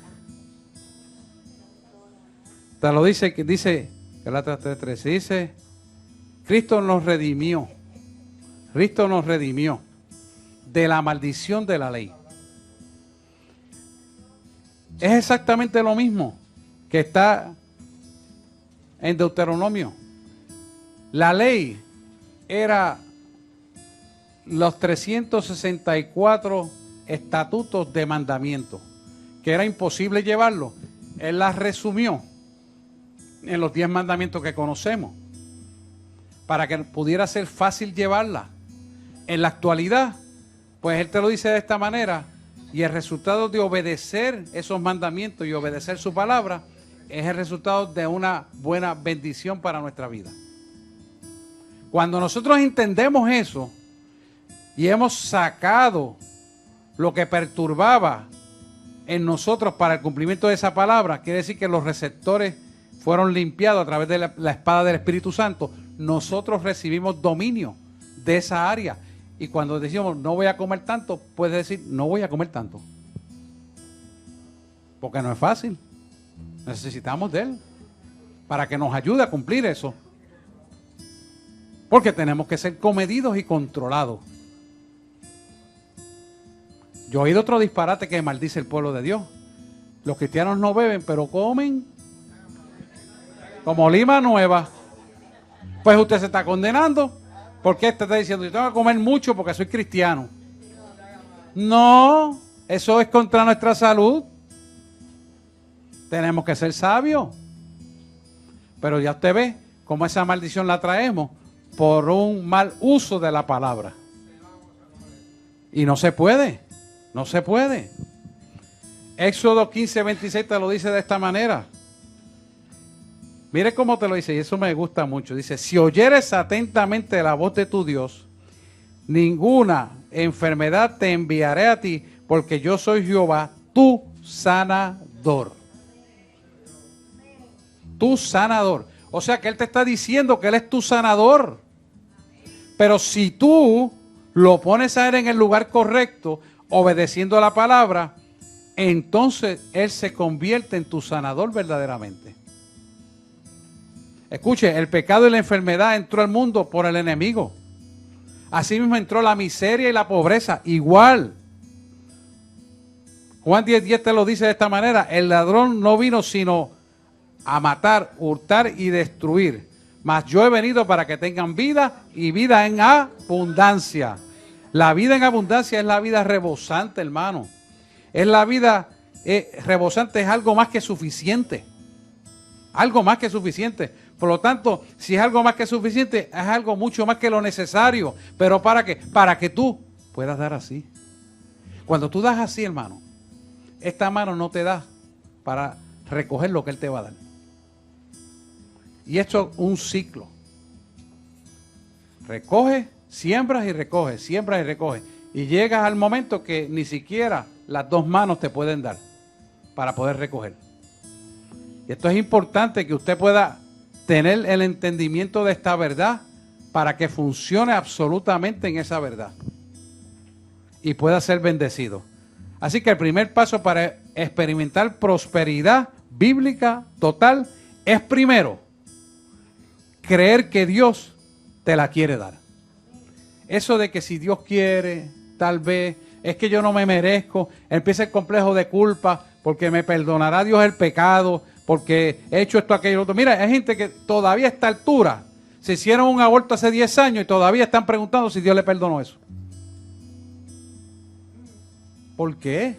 Te lo dice, Gálatas 3:13, dice, Cristo nos redimió de la maldición de la ley. Es exactamente lo mismo que está en Deuteronomio. La ley era los 364 estatutos de mandamiento, que era imposible llevarlo. Él las resumió en los 10 mandamientos que conocemos, para que pudiera ser fácil llevarla. En la actualidad, pues Él te lo dice de esta manera, y el resultado de obedecer esos mandamientos y obedecer su palabra es el resultado de una buena bendición para nuestra vida. Cuando nosotros entendemos eso y hemos sacado lo que perturbaba en nosotros para el cumplimiento de esa palabra, quiere decir que los receptores fueron limpiados a través de la espada del Espíritu Santo, nosotros recibimos dominio de esa área. Y cuando decimos no voy a comer tanto, puedes decir no voy a comer tanto. Porque no es fácil. Necesitamos de Él para que nos ayude a cumplir eso. Porque tenemos que ser comedidos y controlados. Yo he oído otro disparate que maldice el pueblo de Dios. Los cristianos no beben, pero comen como lima nueva. Pues usted se está condenando. Porque este está diciendo, yo tengo que comer mucho porque soy cristiano. No, eso es contra nuestra salud. Tenemos que ser sabios. Pero ya usted ve cómo esa maldición la traemos por un mal uso de la palabra. Y no se puede, no se puede. Éxodo 15:26 te lo dice de esta manera. Mire cómo te lo dice, y eso me gusta mucho. Dice, si oyeres atentamente la voz de tu Dios, ninguna enfermedad te enviaré a ti, porque yo soy Jehová, tu sanador. Tu sanador. O sea que Él te está diciendo que Él es tu sanador. Pero si tú lo pones a Él en el lugar correcto, obedeciendo a la palabra, entonces Él se convierte en tu sanador verdaderamente. Escuche, el pecado y la enfermedad entró al mundo por el enemigo. Así mismo entró la miseria y la pobreza, igual. Juan 10:10 te lo dice de esta manera, el ladrón no vino sino a matar, hurtar y destruir. Mas yo he venido para que tengan vida y vida en abundancia. La vida en abundancia es la vida rebosante, hermano. Es la vida rebosante, es algo más que suficiente. Algo más que suficiente. Por lo tanto, si es algo más que suficiente, es algo mucho más que lo necesario. ¿Pero para qué? Para que tú puedas dar así. Cuando tú das así, hermano, esta mano no te da para recoger lo que Él te va a dar. Y esto es un ciclo. Recoge, siembras y recoges, siembras y recoges. Y llegas al momento que ni siquiera las dos manos te pueden dar para poder recoger. Y esto es importante que usted pueda tener el entendimiento de esta verdad para que funcione absolutamente en esa verdad y pueda ser bendecido. Así que el primer paso para experimentar prosperidad bíblica total es primero creer que Dios te la quiere dar. Eso de que si Dios quiere, tal vez, es que yo no me merezco, empieza el complejo de culpa, porque me perdonará Dios el pecado, porque he hecho esto, aquello, otro. Mira, hay gente que todavía a esta altura se hicieron un aborto hace 10 años y todavía están preguntando si Dios le perdonó eso. ¿Por qué?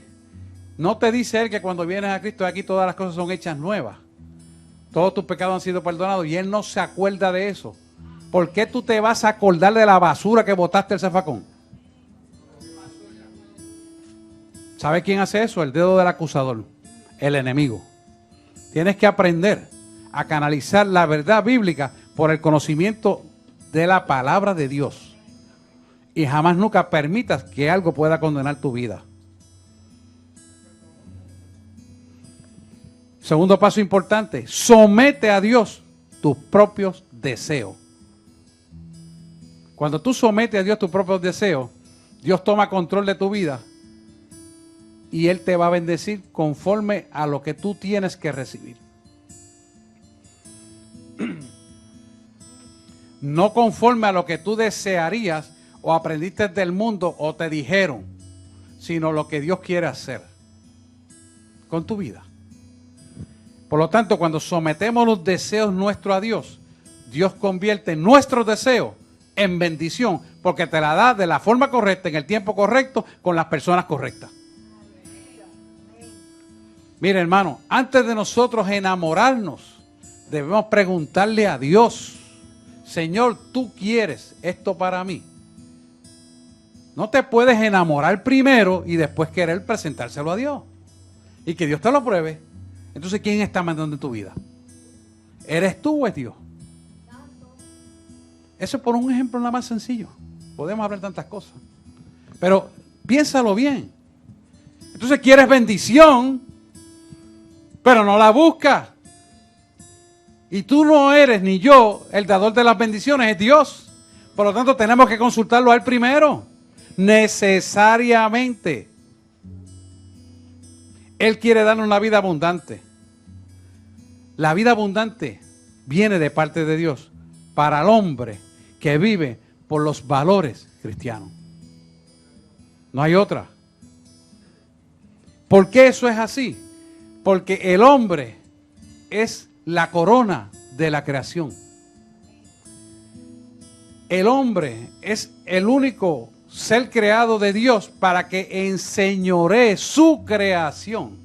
No te dice Él que cuando vienes a Cristo aquí todas las cosas son hechas nuevas. Todos tus pecados han sido perdonados y Él no se acuerda de eso. ¿Por qué tú te vas a acordar de la basura que botaste el zafacón? ¿Sabe quién hace eso? El dedo del acusador, el enemigo. Tienes que aprender a canalizar la verdad bíblica por el conocimiento de la palabra de Dios. Y jamás nunca permitas que algo pueda condenar tu vida. Segundo paso importante, somete a Dios tus propios deseos. Cuando tú sometes a Dios tus propios deseos, Dios toma control de tu vida y Él te va a bendecir conforme a lo que tú tienes que recibir. No conforme a lo que tú desearías o aprendiste del mundo o te dijeron, sino lo que Dios quiere hacer con tu vida. Por lo tanto, cuando sometemos los deseos nuestros a Dios, Dios convierte nuestros deseos en bendición, porque te la da de la forma correcta, en el tiempo correcto, con las personas correctas. Mire, hermano, antes de nosotros enamorarnos, debemos preguntarle a Dios, Señor, ¿tú quieres esto para mí? No te puedes enamorar primero y después querer presentárselo a Dios. Y que Dios te lo pruebe. Entonces, ¿quién está mandando en tu vida? ¿Eres tú o es Dios? Eso es por un ejemplo nada más sencillo. Podemos hablar tantas cosas. Pero piénsalo bien. Entonces quieres bendición, pero no la buscas. Y tú no eres, ni yo, el dador de las bendiciones, es Dios. Por lo tanto, tenemos que consultarlo a Él primero. Necesariamente. Él quiere darnos una vida abundante. La vida abundante viene de parte de Dios para el hombre que vive por los valores cristianos. No hay otra. ¿Por qué eso es así? Porque el hombre es la corona de la creación. El hombre es el único ser creado de Dios para que enseñoree su creación.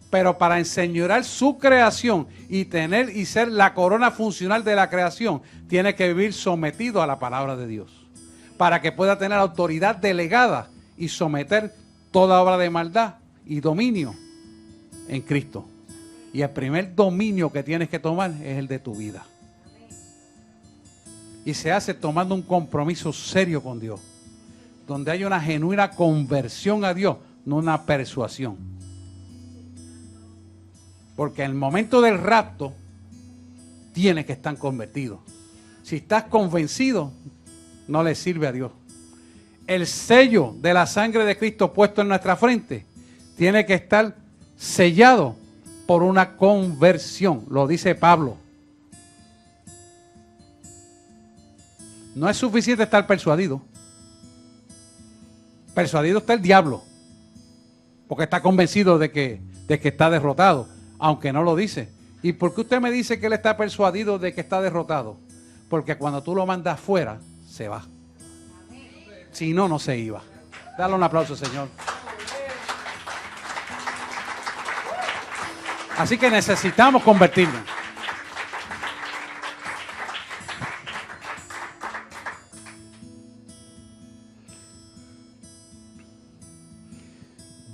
Pero para enseñorear su creación y tener y ser la corona funcional de la creación, tiene que vivir sometido a la palabra de Dios. Para que pueda tener autoridad delegada y someter toda obra de maldad y dominio en Cristo. Y el primer dominio que tienes que tomar es el de tu vida. Y se hace tomando un compromiso serio con Dios, donde hay una genuina conversión a Dios, no una persuasión. Porque en el momento del rapto, tienes que estar convertido. Si estás convencido, no le sirve a Dios. El sello de la sangre de Cristo puesto en nuestra frente, tiene que estar sellado por una conversión. Lo dice Pablo. No es suficiente estar persuadido. Persuadido está el diablo, porque está convencido de que está derrotado, aunque no lo dice. ¿Y por qué usted me dice que él está persuadido de que está derrotado? Porque cuando tú lo mandas fuera, se va. Si no, no se iba. Dale un aplauso, Señor. Así que necesitamos convertirnos.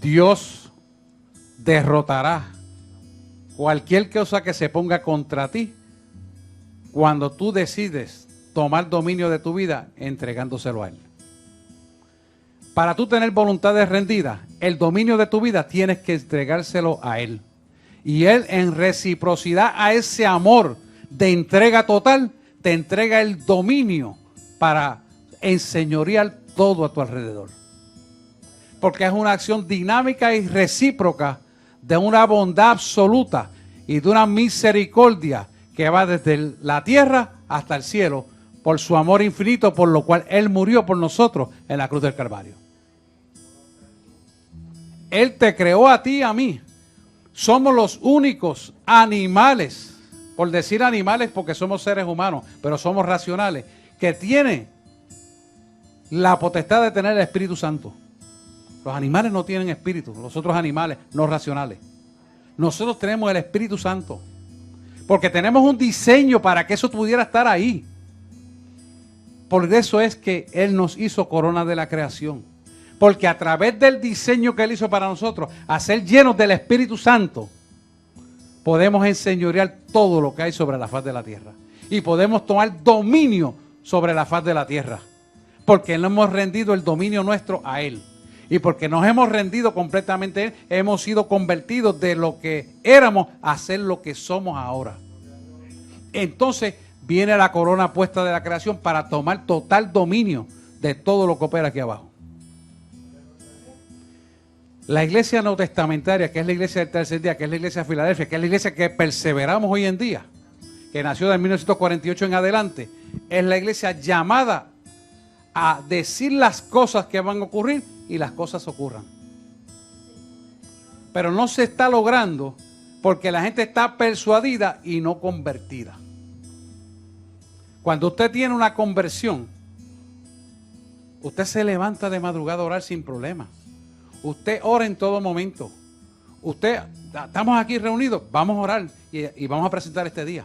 Dios derrotará cualquier cosa que se ponga contra ti cuando tú decides tomar dominio de tu vida entregándoselo a Él. Para tú tener voluntades rendidas, el dominio de tu vida, tienes que entregárselo a Él. Y Él, en reciprocidad a ese amor de entrega total, te entrega el dominio para enseñorear todo a tu alrededor. Porque es una acción dinámica y recíproca de una bondad absoluta y de una misericordia que va desde la tierra hasta el cielo, por su amor infinito, por lo cual Él murió por nosotros en la cruz del Calvario. Él te creó a ti y a mí. Somos los únicos animales, por decir animales porque somos seres humanos, pero somos racionales, que tienen la potestad de tener el Espíritu Santo. Los animales no tienen espíritu, los otros animales no racionales. Nosotros tenemos el Espíritu Santo, porque tenemos un diseño para que eso pudiera estar ahí. Por eso es que Él nos hizo corona de la creación. Porque a través del diseño que Él hizo para nosotros, a ser llenos del Espíritu Santo, podemos enseñorear todo lo que hay sobre la faz de la tierra. Y podemos tomar dominio sobre la faz de la tierra. Porque no hemos rendido el dominio nuestro a Él. Y porque nos hemos rendido completamente a Él, hemos sido convertidos de lo que éramos a ser lo que somos ahora. Entonces viene la corona puesta de la creación para tomar total dominio de todo lo que opera aquí abajo. La iglesia neotestamentaria, que es la iglesia del tercer día, que es la iglesia de Filadelfia, que es la iglesia que perseveramos hoy en día, que nació de 1948 en adelante, es la iglesia llamada a decir las cosas que van a ocurrir y las cosas ocurran. Pero no se está logrando porque la gente está persuadida y no convertida. Cuando usted tiene una conversión, usted se levanta de madrugada a orar sin problema. Usted ora en todo momento. Estamos aquí reunidos, vamos a orar y vamos a presentar este día.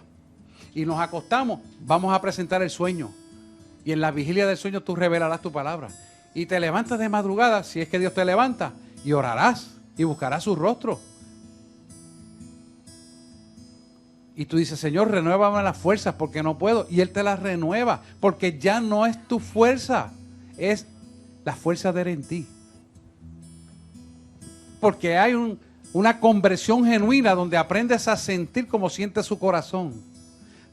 Y nos acostamos, vamos a presentar el sueño. Y en la vigilia del sueño tú revelarás tu palabra. Y te levantas de madrugada, si es que Dios te levanta, y orarás y buscarás su rostro. Y tú dices, Señor, renuévame las fuerzas porque no puedo. Y Él te las renueva porque ya no es tu fuerza, es la fuerza de Él en ti. Porque hay una conversión genuina donde aprendes a sentir como siente su corazón.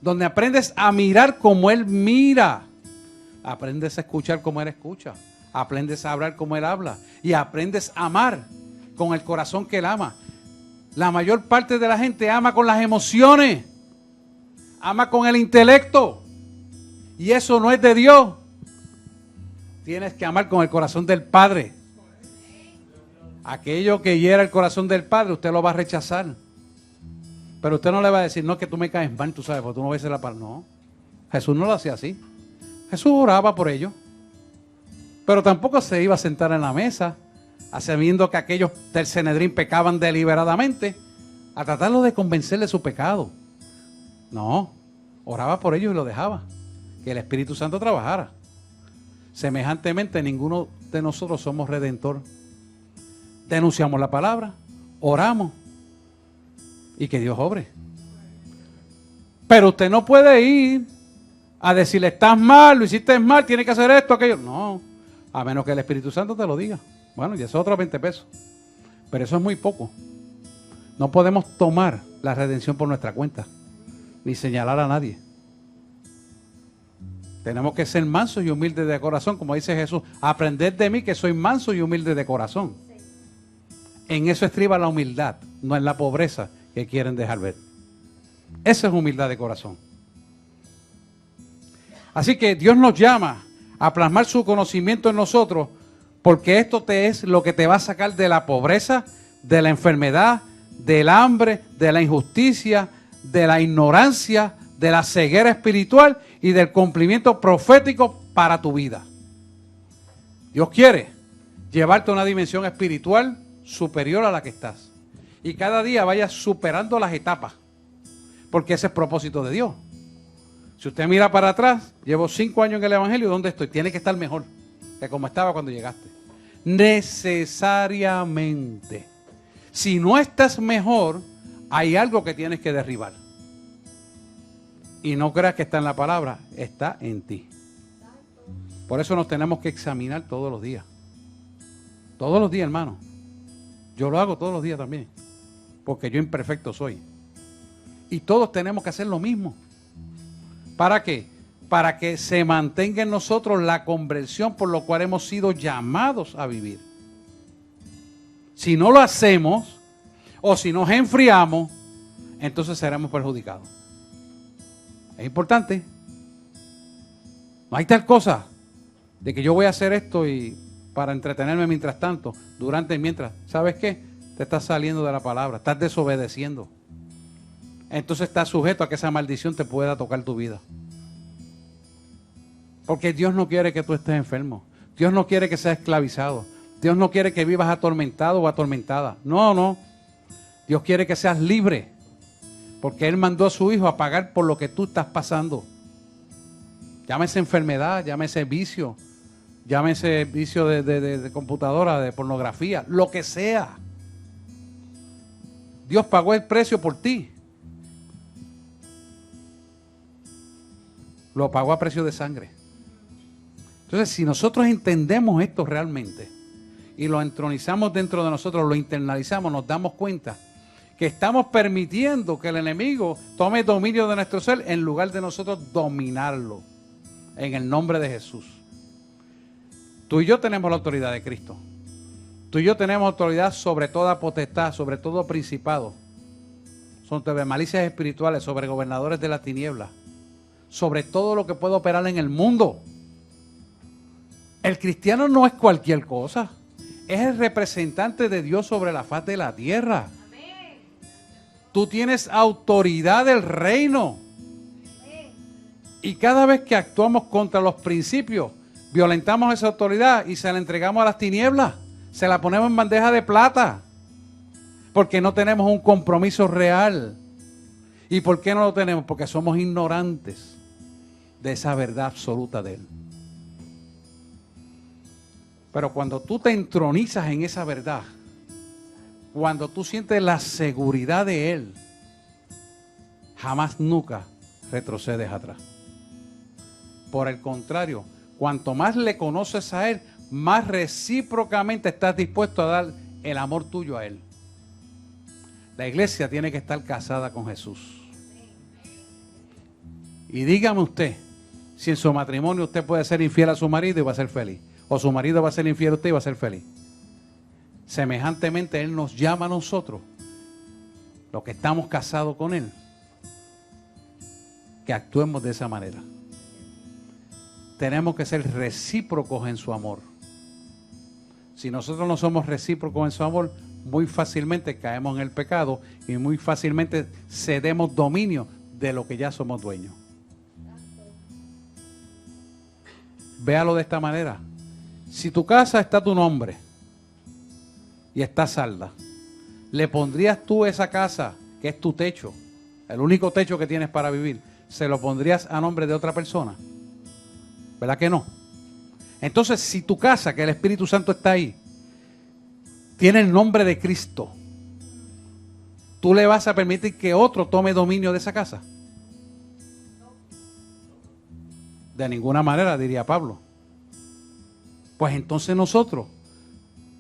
Donde aprendes a mirar como Él mira. Aprendes a escuchar como Él escucha. Aprendes a hablar como Él habla. Y aprendes a amar con el corazón que Él ama. La mayor parte de la gente ama con las emociones. Ama con el intelecto. Y eso no es de Dios. Tienes que amar con el corazón del Padre. Aquello que hiera el corazón del Padre, usted lo va a rechazar. Pero usted no le va a decir, no, que tú me caes mal, tú sabes, porque tú no ves la palabra. No, Jesús no lo hacía así. Jesús oraba por ellos. Pero tampoco se iba a sentar en la mesa, sabiendo que aquellos del Sanedrín pecaban deliberadamente, a tratarlo de convencer de su pecado. No, oraba por ellos y lo dejaba. Que el Espíritu Santo trabajara. Semejantemente, ninguno de nosotros somos redentor. Denunciamos la palabra, oramos y que Dios obre. Pero usted no puede ir a decirle, estás mal, lo hiciste mal, tienes que hacer esto, aquello. No, a menos que el Espíritu Santo te lo diga. Bueno, ya son otros 20 pesos. Pero eso es muy poco. No podemos tomar la redención por nuestra cuenta, ni señalar a nadie. Tenemos que ser mansos y humildes de corazón, como dice Jesús. Aprended de mí que soy manso y humilde de corazón. En eso estriba la humildad, no en la pobreza que quieren dejar ver. Esa es humildad de corazón. Así que Dios nos llama a plasmar su conocimiento en nosotros, porque esto te es lo que te va a sacar de la pobreza, de la enfermedad, del hambre, de la injusticia, de la ignorancia, de la ceguera espiritual y del cumplimiento profético para tu vida. Dios quiere llevarte a una dimensión espiritual superior a la que estás. Y cada día vayas superando las etapas. Porque ese es el propósito de Dios. Si usted mira para atrás, llevo 5 años en el Evangelio, ¿dónde estoy? Tiene que estar mejor que como estaba cuando llegaste. Necesariamente. Si no estás mejor, hay algo que tienes que derribar. Y no creas que está en la palabra, está en ti. Por eso nos tenemos que examinar todos los días. Todos los días, hermano. Yo lo hago todos los días también. Porque yo imperfecto soy. Y todos tenemos que hacer lo mismo. ¿Para qué? Para que se mantenga en nosotros la conversión por lo cual hemos sido llamados a vivir. Si no lo hacemos, o si nos enfriamos, entonces seremos perjudicados. Es importante. No hay tal cosa de que yo voy a hacer esto y para entretenerme mientras tanto, durante y mientras. ¿Sabes qué? Te estás saliendo de la palabra, estás desobedeciendo. Entonces estás sujeto a que esa maldición te pueda tocar tu vida. Porque Dios no quiere que tú estés enfermo. Dios no quiere que seas esclavizado. Dios no quiere que vivas atormentado o atormentada. No, no. Dios quiere que seas libre. Porque Él mandó a su Hijo a pagar por lo que tú estás pasando. Llámese enfermedad, llámese vicio, llámese vicio de computadora, de pornografía, lo que sea. Dios pagó el precio por ti. Lo pagó a precio de sangre. Entonces, si nosotros entendemos esto realmente y lo entronizamos dentro de nosotros, lo internalizamos, nos damos cuenta que estamos permitiendo que el enemigo tome dominio de nuestro ser en lugar de nosotros dominarlo. En el nombre de Jesús. Tú y yo tenemos la autoridad de Cristo. Tú y yo tenemos autoridad sobre toda potestad, sobre todo principado, sobre malicias espirituales, sobre gobernadores de la tiniebla, sobre todo lo que puede operar en el mundo. El cristiano no es cualquier cosa. Es el representante de Dios sobre la faz de la tierra. Tú tienes autoridad del reino. Y cada vez que actuamos contra los principios, violentamos esa autoridad y se la entregamos a las tinieblas. Se la ponemos en bandeja de plata. Porque no tenemos un compromiso real. ¿Y por qué no lo tenemos? Porque somos ignorantes de esa verdad absoluta de Él. Pero cuando tú te entronizas en esa verdad, cuando tú sientes la seguridad de Él, jamás nunca retrocedes atrás. Por el contrario, cuanto más le conoces a Él, más recíprocamente estás dispuesto a dar el amor tuyo a Él. La iglesia tiene que estar casada con Jesús. Y dígame usted, si en su matrimonio usted puede ser infiel a su marido y va a ser feliz, o su marido va a ser infiel a usted y va a ser feliz. Semejantemente Él nos llama a nosotros, los que estamos casados con Él, que actuemos de esa manera. Tenemos que ser recíprocos en su amor. Si nosotros no somos recíprocos en su amor, muy fácilmente caemos en el pecado y muy fácilmente cedemos dominio de lo que ya somos dueños. Véalo de esta manera. Si tu casa está a tu nombre y está salda, ¿le pondrías tú esa casa, que es tu techo, el único techo que tienes para vivir, se lo pondrías a nombre de otra persona? ¿Verdad que no? Entonces, si tu casa, que el Espíritu Santo está ahí, tiene el nombre de Cristo, ¿tú le vas a permitir que otro tome dominio de esa casa? De ninguna manera, diría Pablo. Pues entonces nosotros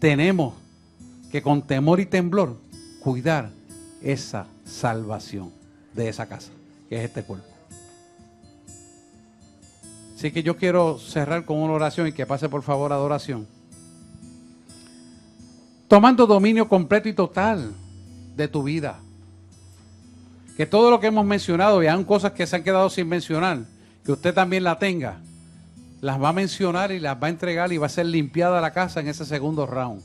tenemos que con temor y temblor cuidar esa salvación de esa casa, que es este cuerpo. Así que yo quiero cerrar con una oración y que pase por favor a adoración. Tomando dominio completo y total de tu vida. Que todo lo que hemos mencionado, y aún cosas que se han quedado sin mencionar, que usted también la tenga, las va a mencionar y las va a entregar y va a ser limpiada la casa en ese segundo round.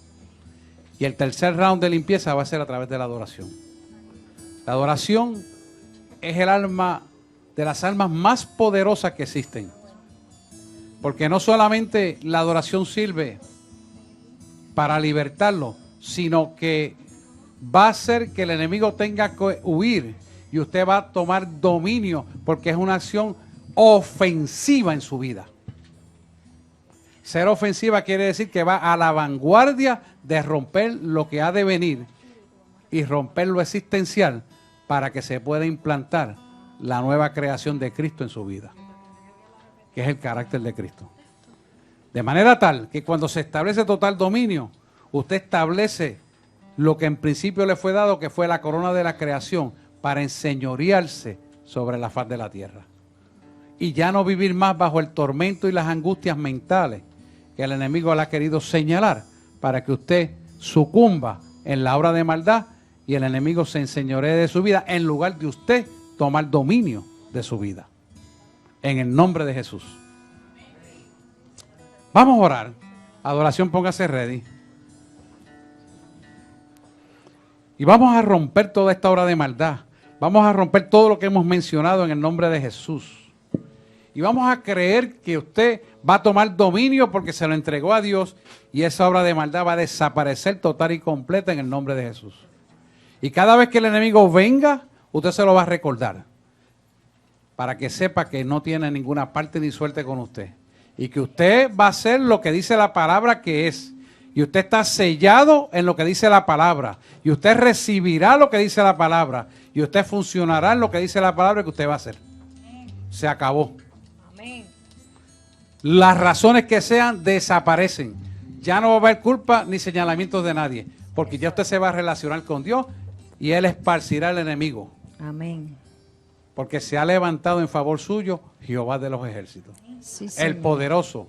Y el tercer round de limpieza va a ser a través de la adoración. La adoración es el alma de las almas más poderosas que existen. Porque no solamente la adoración sirve para libertarlo, sino que va a hacer que el enemigo tenga que huir y usted va a tomar dominio porque es una acción ofensiva en su vida. Ser ofensiva quiere decir que va a la vanguardia de romper lo que ha de venir y romper lo existencial para que se pueda implantar la nueva creación de Cristo en su vida, que es el carácter de Cristo. De manera tal que cuando se establece total dominio, usted establece lo que en principio le fue dado, que fue la corona de la creación, para enseñorearse sobre la faz de la tierra. Y ya no vivir más bajo el tormento y las angustias mentales que el enemigo le ha querido señalar para que usted sucumba en la obra de maldad y el enemigo se enseñoree de su vida en lugar de usted tomar dominio de su vida. En el nombre de Jesús. Vamos a orar. Adoración, póngase ready. Y vamos a romper toda esta obra de maldad. Vamos a romper todo lo que hemos mencionado en el nombre de Jesús. Y vamos a creer que usted va a tomar dominio porque se lo entregó a Dios y esa obra de maldad va a desaparecer total y completa en el nombre de Jesús. Y cada vez que el enemigo venga, usted se lo va a recordar para que sepa que no tiene ninguna parte ni suerte con usted. Y que usted va a hacer lo que dice la palabra que es. Y usted está sellado en lo que dice la palabra. Y usted recibirá lo que dice la palabra. Y usted funcionará en lo que dice la palabra que usted va a hacer. Se acabó. Amén. Las razones que sean desaparecen. Ya no va a haber culpa ni señalamientos de nadie. Porque ya usted se va a relacionar con Dios y Él esparcirá al enemigo. Amén. Porque se ha levantado en favor suyo Jehová de los ejércitos. Sí, el poderoso.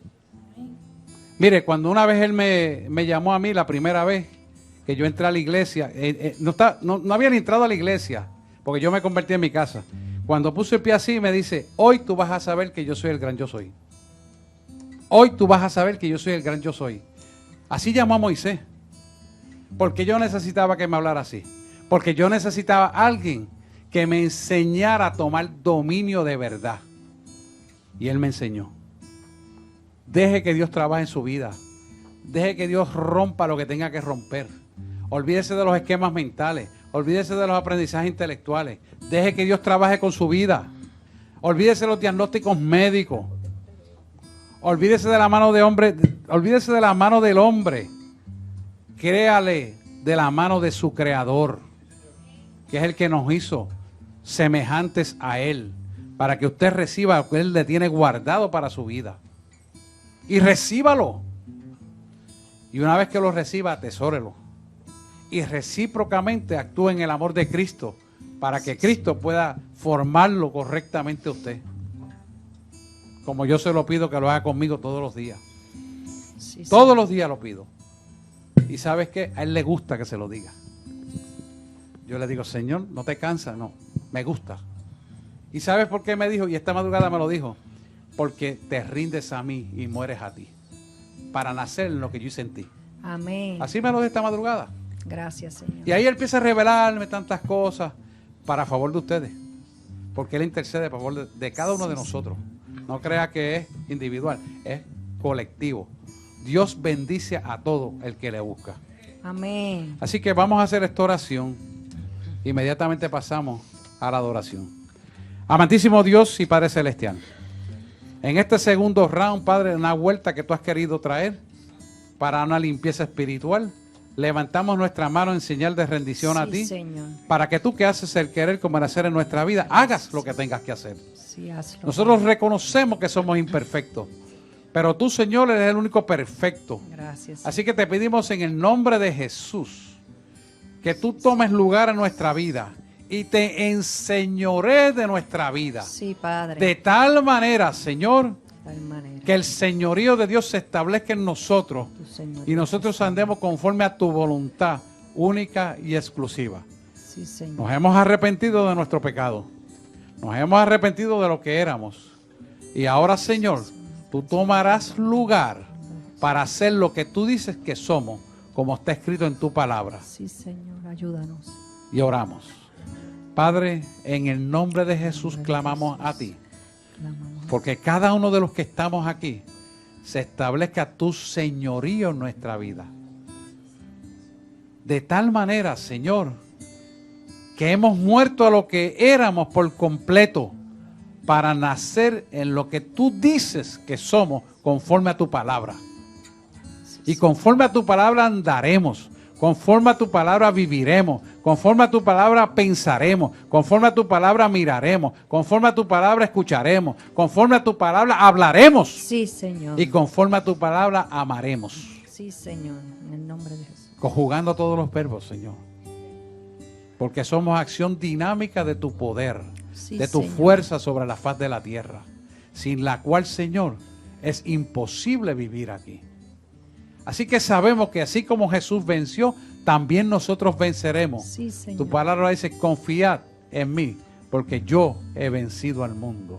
Mire, cuando una vez Él me llamó a mí, la primera vez que yo entré a la iglesia, no había ni entrado a la iglesia, porque yo me convertí en mi casa. Cuando puse el pie así, me dice, hoy tú vas a saber que yo soy el gran yo soy. Hoy tú vas a saber que yo soy el gran yo soy. Así llamó a Moisés. Porque yo necesitaba que me hablara así. Porque yo necesitaba a alguien que me enseñara a tomar dominio de verdad. Y Él me enseñó. Deje que Dios trabaje en su vida. Deje que Dios rompa lo que tenga que romper. Olvídese de los esquemas mentales. Olvídese de los aprendizajes intelectuales. Deje que Dios trabaje con su vida. Olvídese de los diagnósticos médicos. Olvídese de la mano de hombre. Olvídese de la mano del hombre. Créale de la mano de su Creador, que es el que nos hizo semejantes a Él, para que usted reciba lo que Él le tiene guardado para su vida. Y recíbalo. Y una vez que lo reciba, atesórelo. Y recíprocamente actúe en el amor de Cristo, para que Cristo pueda formarlo correctamente a usted. Como yo se lo pido que lo haga conmigo todos los días. Sí, todos los días lo pido. Y ¿sabes qué? A Él le gusta que se lo diga. Yo le digo, Señor, ¿no te cansa? No, me gusta. ¿Y sabes por qué me dijo? Y esta madrugada me lo dijo. Porque te rindes a mí y mueres a ti. Para nacer en lo que yo hice en ti. Amén. Así me lo dijo esta madrugada. Gracias, Señor. Y ahí Él empieza a revelarme tantas cosas para favor de ustedes. Porque Él intercede a favor de cada uno de nosotros. No crea que es individual, es colectivo. Dios bendice a todo el que le busca. Amén. Así que vamos a hacer esta oración. Inmediatamente pasamos a la adoración. Amantísimo Dios y Padre Celestial, en este segundo round, Padre, una vuelta que tú has querido traer para una limpieza espiritual, levantamos nuestra mano en señal de rendición a ti, Señor, para que tú, que haces el querer como el hacer en nuestra vida, hagas lo que tengas que hacer. Sí, hazlo. Nosotros reconocemos que somos imperfectos, pero tú, Señor, eres el único perfecto. Gracias. Así que te pedimos en el nombre de Jesús que tú tomes lugar en nuestra vida y te enseñorees de nuestra vida. Sí, Padre. De tal manera, Señor, que el señorío de Dios se establezca en nosotros y nosotros andemos conforme a tu voluntad única y exclusiva. Sí, Señor. Nos hemos arrepentido de nuestro pecado. Nos hemos arrepentido de lo que éramos. Y ahora, Señor, tú tomarás lugar para hacer lo que tú dices que somos, como está escrito en tu palabra. Sí, Señor, ayúdanos. Y oramos. Padre, en el nombre de Jesús clamamos a ti. Porque cada uno de los que estamos aquí se establezca tu señorío en nuestra vida. De tal manera, Señor, que hemos muerto a lo que éramos por completo para nacer en lo que tú dices que somos conforme a tu palabra. Y conforme a tu palabra andaremos, conforme a tu palabra viviremos, conforme a tu palabra pensaremos, conforme a tu palabra miraremos, conforme a tu palabra escucharemos, conforme a tu palabra hablaremos. Sí, Señor. Y conforme a tu palabra amaremos. Sí, Señor, en el nombre de Jesús. Conjugando todos los verbos, Señor. Porque somos acción dinámica de tu poder, Sí, de tu Señor. fuerza sobre la faz de la tierra, sin la cual, Señor, es imposible vivir aquí. Así que sabemos que así como Jesús venció, también nosotros venceremos. Sí, Señor. Tu palabra dice, confiad en mí, porque yo he vencido al mundo.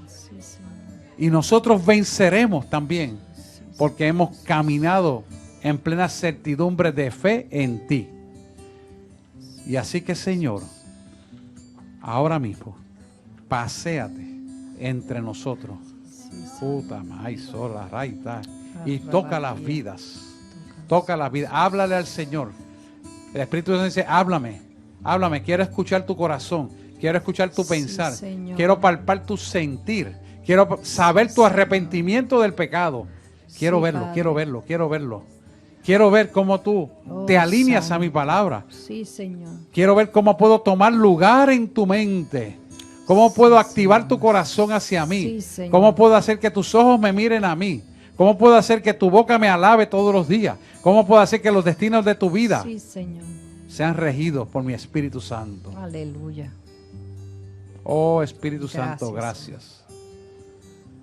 Sí, Señor. Y nosotros venceremos también, Sí, porque hemos caminado en plena certidumbre de fe en ti. Y así que, Señor, ahora mismo, paséate entre nosotros. Puta maíz, sola, raita. Y toca las vidas. Toca las vidas. Háblale al Señor. El Espíritu Santo dice, háblame. Háblame. Quiero escuchar tu corazón. Quiero escuchar tu pensar. Señor. Quiero palpar tu sentir. Quiero saber tu arrepentimiento del pecado. Quiero Sí, verlo, Padre. quiero verlo, quiero verlo. Quiero ver cómo tú te alineas a Santo. mi palabra. Sí, Señor. Quiero ver cómo puedo tomar lugar en tu mente. Cómo puedo activar tu corazón hacia mí. Sí, Señor. Cómo puedo hacer que tus ojos me miren a mí. Cómo puedo hacer que tu boca me alabe todos los días. Cómo puedo hacer que los destinos de tu vida Sí, Señor. sean regidos por mi Espíritu Santo. Aleluya. Oh Espíritu Santo, Gracias, gracias.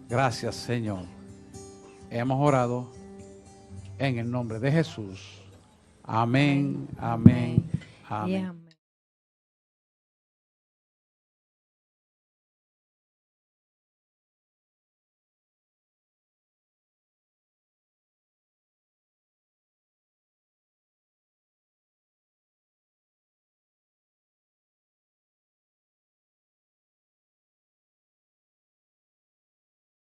Gracias, Señor. Hemos orado en el nombre de Jesús. Amén, amén, Y amén. amén.